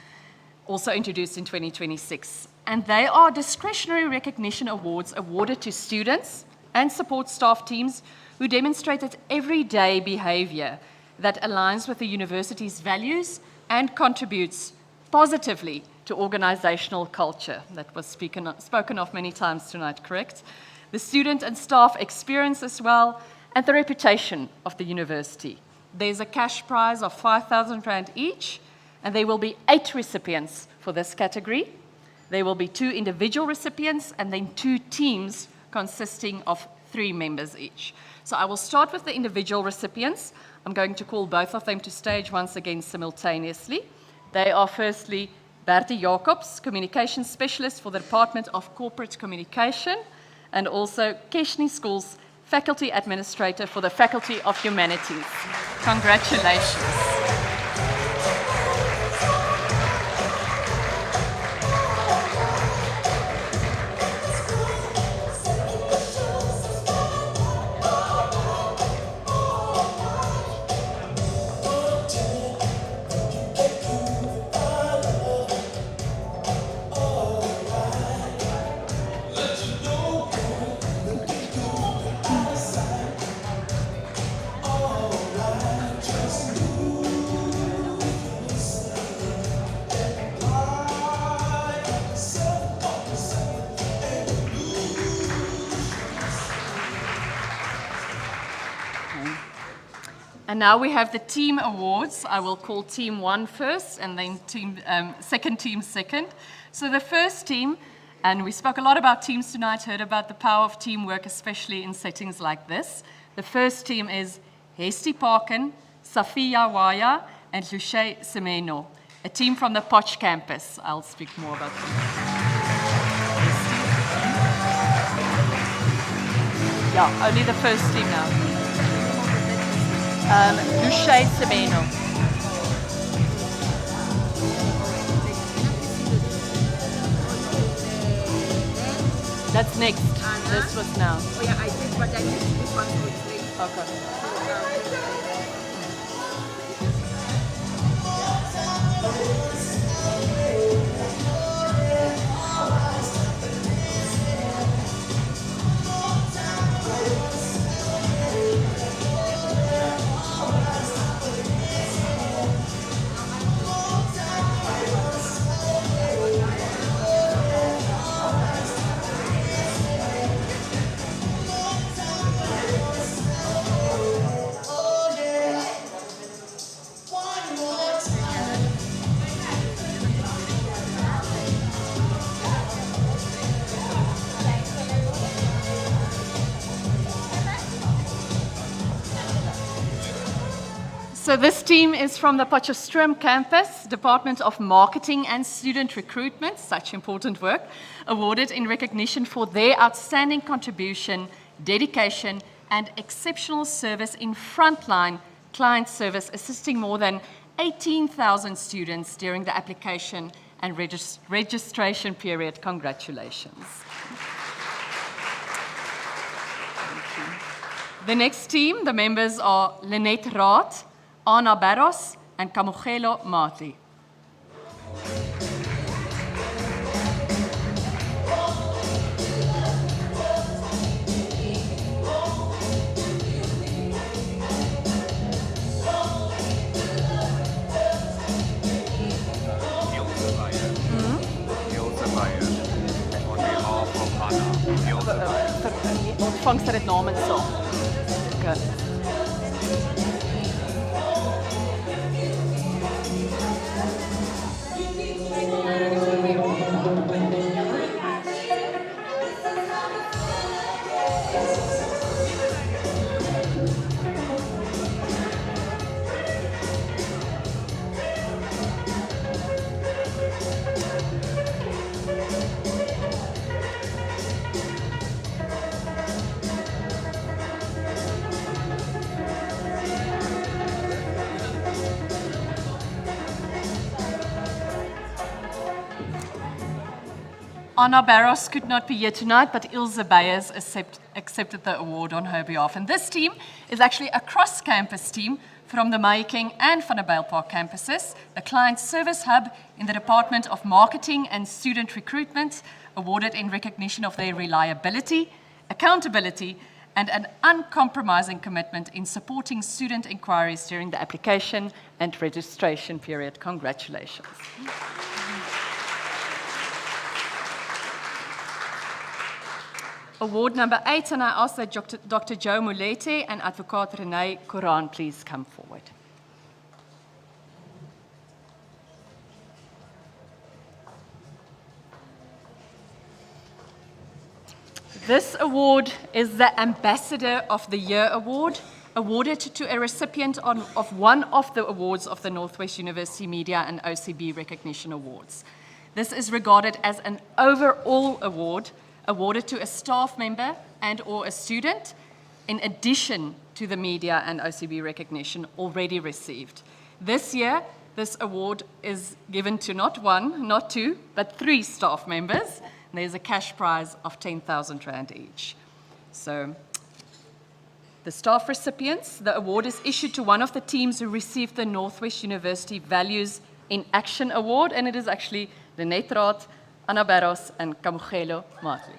also introduced in 2026. And they are discretionary recognition awards awarded to students and support staff teams who demonstrated everyday behavior that aligns with the university's values and contributes positively to organizational culture. That was spoken of many times tonight, correct? The student and staff experience as well, and the reputation of the university. There's a cash prize of 5,000 Rand each, and there will be 8 recipients for this category. There will be 2 individual recipients and then 2 teams consisting of 3 members each. So I will start with the individual recipients. I'm going to call both of them to stage once again simultaneously. They are firstly Bertie Jacobs, Communications Specialist for the Department of Corporate Communication, and also Keshni Schools, Faculty Administrator for the Faculty of Humanities. Congratulations. And now we have the team awards. I will call team 1 first and then second team second. So the first team, and we spoke a lot about teams tonight, heard about the power of teamwork, especially in settings like this. The first team is Hesti Parkin, Safia Waya, and Luce Semeno, a team from the Potch campus. I'll speak more about them. Yeah, only the first team now. Luce Semeno. That's next. This was now. Oh yeah, I did, but I missed this one, so it's late. Okay. So this team is from the Potchefstroom campus, Department of Marketing and Student Recruitment, such important work, awarded in recognition for their outstanding contribution, dedication, and exceptional service in frontline client service, assisting more than 18,000 students during the application and registration period. Congratulations. The next team, the members are Lynette Raat, Ana Barros, and Kamogelo Mati. Ontvangst het namen so. Good. Ana Barros could not be here tonight, but Ilse Bayers accepted the award on her behalf. And this team is actually a cross-campus team from the Mahikeng and Van der Bijlpark campuses, the Client Service Hub in the Department of Marketing and Student Recruitment, awarded in recognition of their reliability, accountability, and an uncompromising commitment in supporting student inquiries during the application and registration period. Congratulations. Award number 8, and I ask that Dr. Joe Mulete and Advocate Renee Koran please come forward. This award is the Ambassador of the Year award, awarded to a recipient of one of the awards of the Northwest University Media and OCB Recognition Awards. This is regarded as an overall award awarded to a staff member and/or a student, in addition to the media and OCB recognition already received. This year, this award is given to not one, not two, but 3 staff members. And there's a cash prize of 10,000 Rand each. So, the staff recipients, the award is issued to one of the teams who received the Northwest University Values in Action Award, and it is actually Lenet Raad, Anna Barros, and Kamugelo Matli.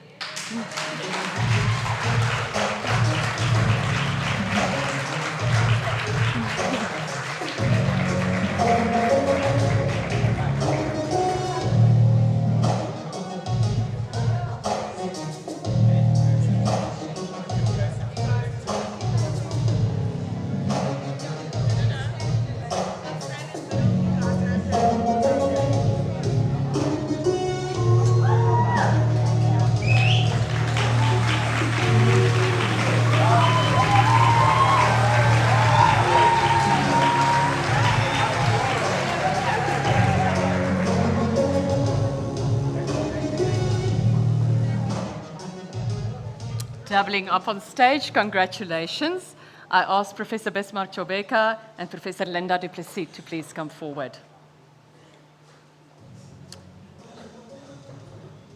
Doubling up on stage, congratulations. I ask Professor Bismarck Chobeka and Professor Linda du Plessis to please come forward.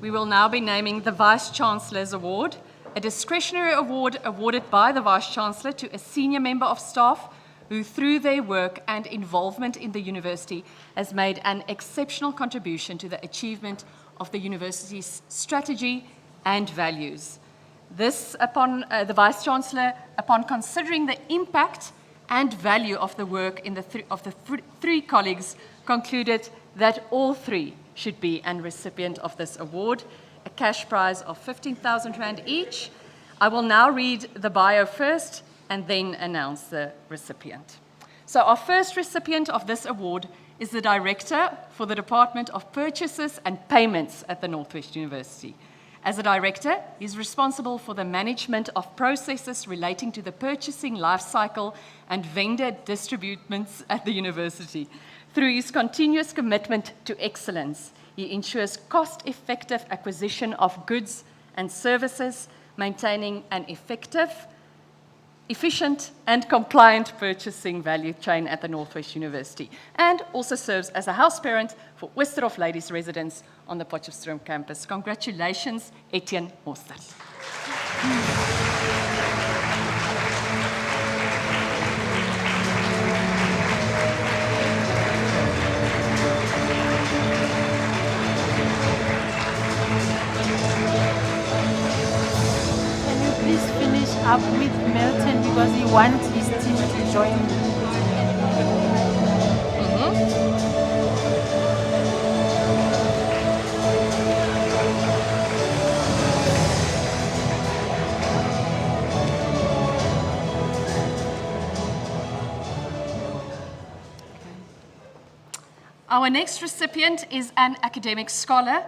We will now be naming the Vice-Chancellor's Award, a discretionary award awarded by the Vice-Chancellor to a senior member of staff who, through their work and involvement in the university, has made an exceptional contribution to the achievement of the university's strategy and values. This, upon the Vice-Chancellor, upon considering the impact and value of the work in the three colleagues, concluded that all 3 should be a recipient of this award, a cash prize of 15,000 Rand each. I will now read the bio first and then announce the recipient. So our first recipient of this award is the Director for the Department of Purchases and Payments at the Northwest University. As a director, he is responsible for the management of processes relating to the purchasing life cycle and vendor distributions at the university. Through his continuous commitment to excellence, he ensures cost-effective acquisition of goods and services, maintaining an effective, efficient and compliant purchasing value chain at the Northwest University, and also serves as a house parent for Westerhof Ladies Residence on the Potchefstroom campus. Congratulations, Etienne Mostert. Can you please finish up with Milton because he wants his team to join? Our next recipient is an academic scholar,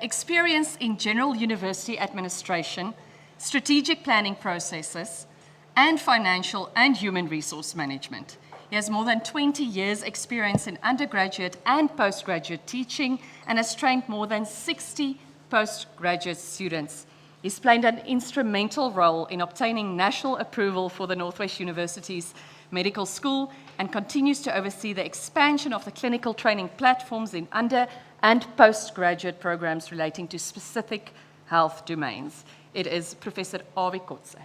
experienced in general university administration, strategic planning processes, and financial and human resource management. He has more than 20 years' experience in undergraduate and postgraduate teaching and has trained more than 60 postgraduate students. He's played an instrumental role in obtaining national approval for the Northwest University's medical school and continues to oversee the expansion of the clinical training platforms in under and postgraduate programs relating to specific health domains. It is Professor Avi Kotze.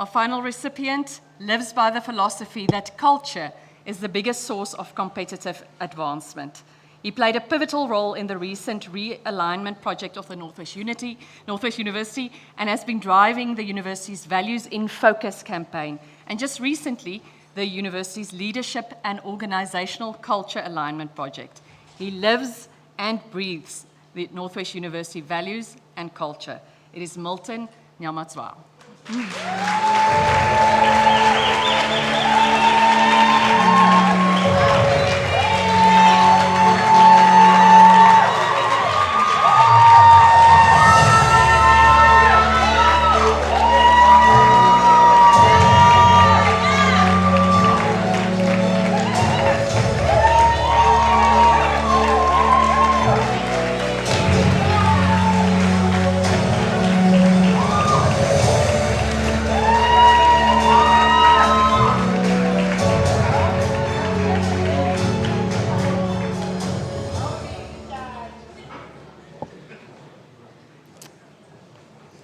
Our final recipient lives by the philosophy that culture is the biggest source of competitive advancement. He played a pivotal role in the recent realignment project of the Northwest University and has been driving the university's Values in Focus campaign. And just recently, the university's Leadership and Organisational Culture Alignment project. He lives and breathes the Northwest University values and culture. It is Milton Nyamatswa.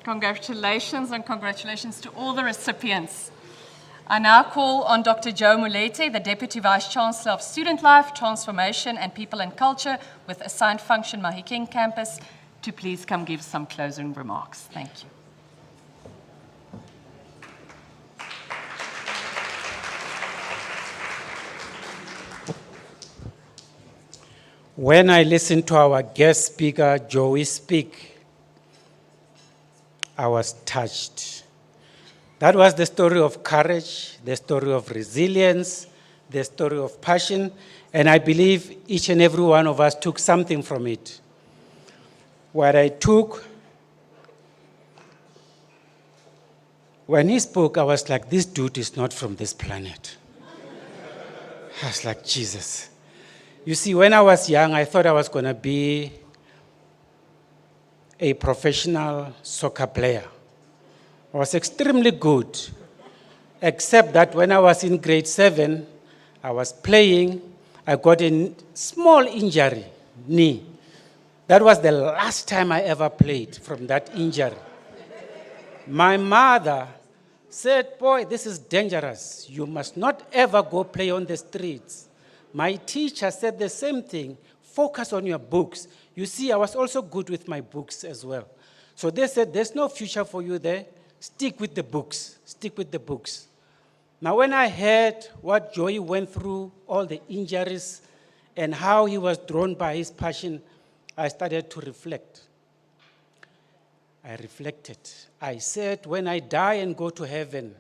Congratulations and congratulations to all the recipients. I now call on Dr. Joe Mulete, the Deputy Vice-Chancellor of Student Life, Transformation and People and Culture with assigned function Mahikeng campus, to please come give some closing remarks. Thank you. When I listened to our guest speaker, Joey, speak, I was touched. That was the story of courage, the story of resilience, the story of passion, and I believe each and every one of us took something from it. What I took, when he spoke, I was like, this dude is not from this planet. I was like, Jesus. You see, when I was young, I thought I was going to be a professional soccer player. I was extremely good, except that when I was in grade 7, I was playing, I got a small injury, knee. That was the last time I ever played from that injury. My mother said, boy, this is dangerous. You must not ever go play on the streets. My teacher said the same thing, focus on your books. You see, I was also good with my books as well. So they said, there's no future for you there. Stick with the books. Stick with the books. Now, when I heard what Joey went through, all the injuries, and how he was drawn by his passion, I started to reflect. I reflected. I said, when I die and go to heaven,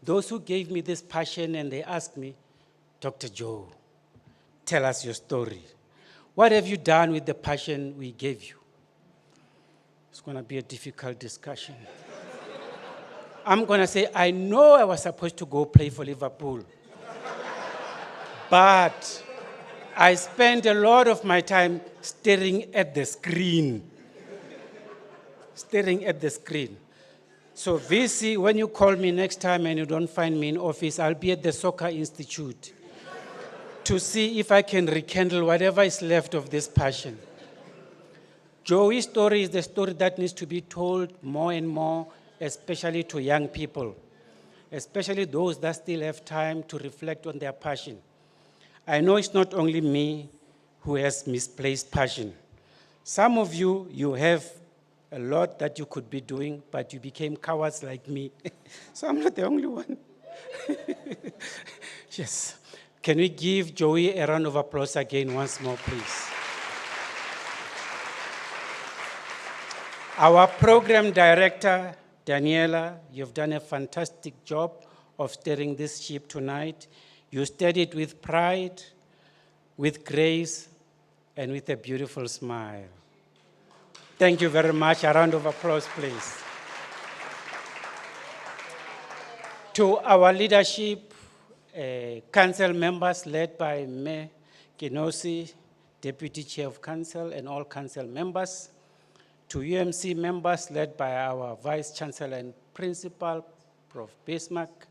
those who gave me this passion and they asked me, Dr. Joe, tell us your story. What have you done with the passion we gave you? It's going to be a difficult discussion. I'm going to say, I know I was supposed to go play for Liverpool. But I spent a lot of my time staring at the screen. Staring at the screen. So VC, when you call me next time and you don't find me in office, I'll be at the Soccer Institute to see if I can rekindle whatever is left of this passion. Joey's story is the story that needs to be told more and more, especially to young people, especially those that still have time to reflect on their passion. I know it's not only me who has misplaced passion. Some of you, you have a lot that you could be doing, but you became cowards like me. So I'm not the only one. Yes. Can we give Joey a round of applause again once more, please? Our program director, Daniela, you've done a fantastic job of steering this ship tonight. You steered it with pride, with grace, and with a beautiful smile. Thank you very much. A round of applause, please. To our leadership, council members led by Mayor Kenosi, Deputy Chair of Council, and all council members. To UMC members led by our Vice Chancellor and Principal, Prof. Bismarck.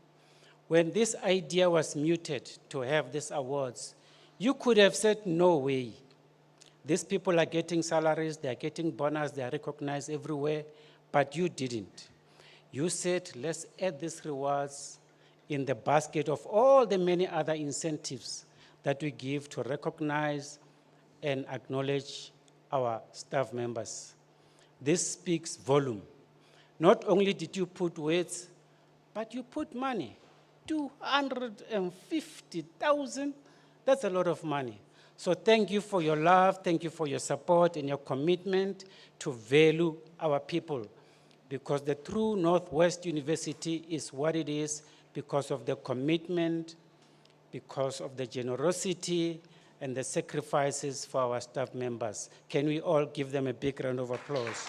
When this idea was mooted to have these awards, you could have said, no way. These people are getting salaries, they're getting bonus, they're recognized everywhere, but you didn't. You said, let's add these rewards in the basket of all the many other incentives that we give to recognize and acknowledge our staff members. This speaks volume. Not only did you put words, but you put money. 250,000, that's a lot of money. So thank you for your love, thank you for your support and your commitment to value our people. Because the true Northwest University is what it is because of the commitment, because of the generosity and the sacrifices for our staff members. Can we all give them a big round of applause?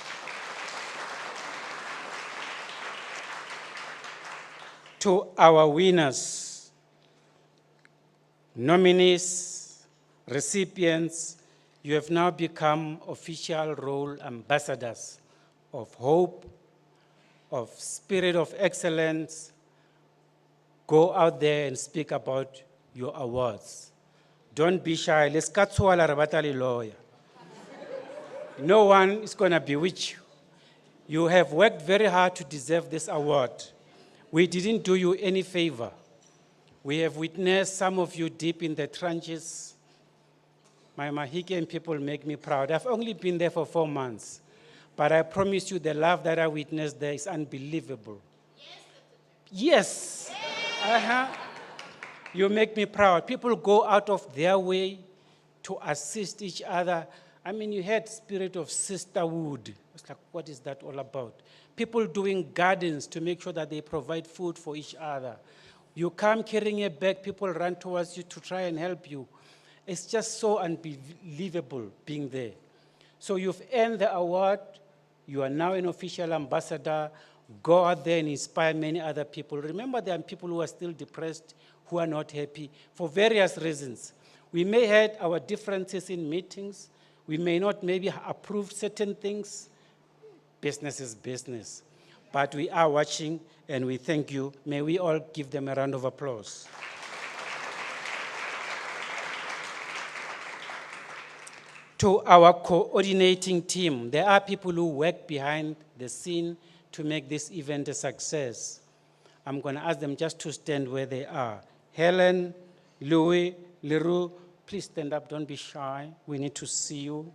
To our winners, nominees, recipients, you have now become official role ambassadors of hope, of spirit of excellence. Go out there and speak about your awards. Don't be shy. Let's cut to lawyer. No one is going to bewitch you. You have worked very hard to deserve this award. We didn't do you any favor. We have witnessed some of you deep in the trenches. My Mahican people make me proud. I've only been there for 4 months, but I promise you the love that I witnessed there is unbelievable. Yes. You make me proud. People go out of their way to assist each other. I mean, you had spirit of sisterhood. It's like, what is that all about? People doing gardens to make sure that they provide food for each other. You come carrying a bag, people run towards you to try and help you. It's just so unbelievable being there. So you've earned the award. You are now an official ambassador. Go out there and inspire many other people. Remember, there are people who are still depressed, who are not happy for various reasons. We may have our differences in meetings. We may not maybe approve certain things. Business is business. But we are watching, and we thank you. May we all give them a round of applause. To our coordinating team, there are people who work behind the scene to make this event a success. I'm going to ask them just to stand where they are. Helen, Louis, Leroux, please stand up, don't be shy. We need to see you.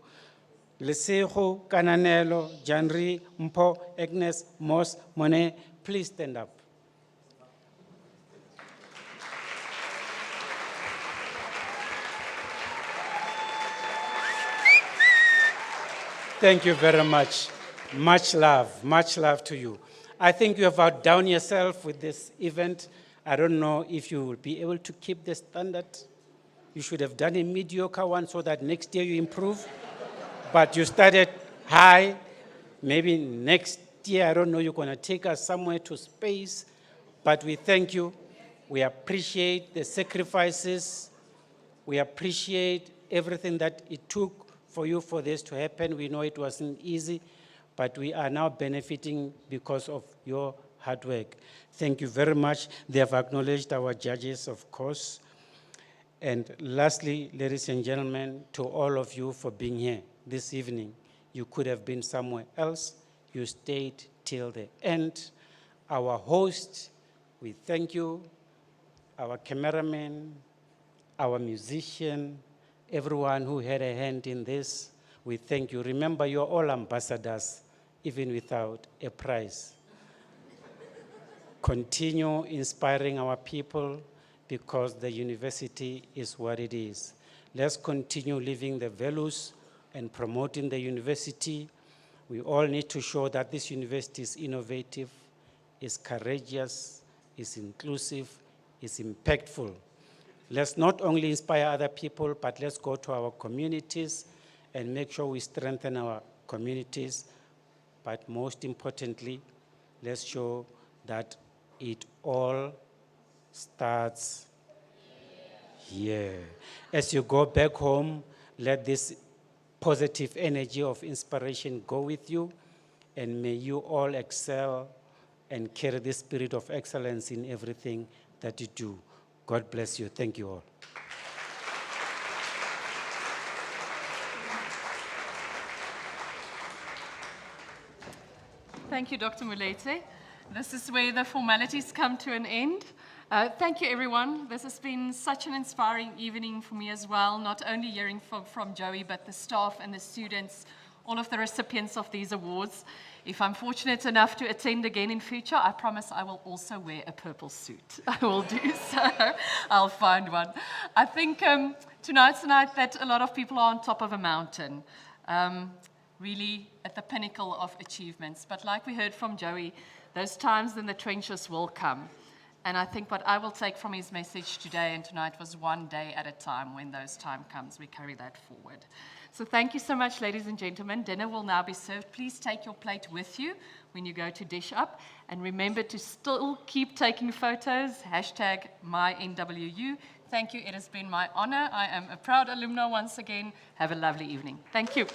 Lesego, Cananelo, Janri, Mpo, Agnes, Moss, Monet, please stand up. Thank you very much. Much love to you. I think you have outdone yourself with this event. I don't know if you will be able to keep the standard. You should have done a mediocre one so that next year you improve. But you started high. Maybe next year, I don't know, you're going to take us somewhere to space. But we thank you. We appreciate the sacrifices. We appreciate everything that it took for you for this to happen. We know it wasn't easy, but we are now benefiting because of your hard work. Thank you very much. They have acknowledged our judges, of course. And lastly, ladies and gentlemen, to all of you for being here this evening. You could have been somewhere else. You stayed till the end. Our host, we thank you. Our cameraman, our musician, everyone who had a hand in this, we thank you. Remember, you're all ambassadors, even without a prize. Continue inspiring our people because the university is what it is. Let's continue living the values and promoting the university. We all need to show that this university is innovative, is courageous, is inclusive, is impactful. Let's not only inspire other people, but let's go to our communities and make sure we strengthen our communities. But most importantly, let's show that it all starts here. As you go back home, let this positive energy of inspiration go with you, and may you all excel and carry the spirit of excellence in everything that you do. God bless you. Thank you all. Thank you, Dr. Mulete. This is where the formalities come to an end. Thank you, everyone. This has been such an inspiring evening for me as well, not only hearing from Joey, but the staff and the students, all of the recipients of these awards. If I'm fortunate enough to attend again in future, I promise I will also wear a purple suit. I will do so. I'll find one. I think tonight's a night that a lot of people are on top of a mountain, really at the pinnacle of achievements. But like we heard from Joey, those times in the trenches will come. And I think what I will take from his message today and tonight was one day at a time. When those time comes, we carry that forward. So thank you so much, ladies and gentlemen. Dinner will now be served. Please take your plate with you when you go to dish up. And remember to still keep taking photos. Hashtag #MyNWU. Thank you. It has been my honor. I am a proud alumna once again. Have a lovely evening. Thank you.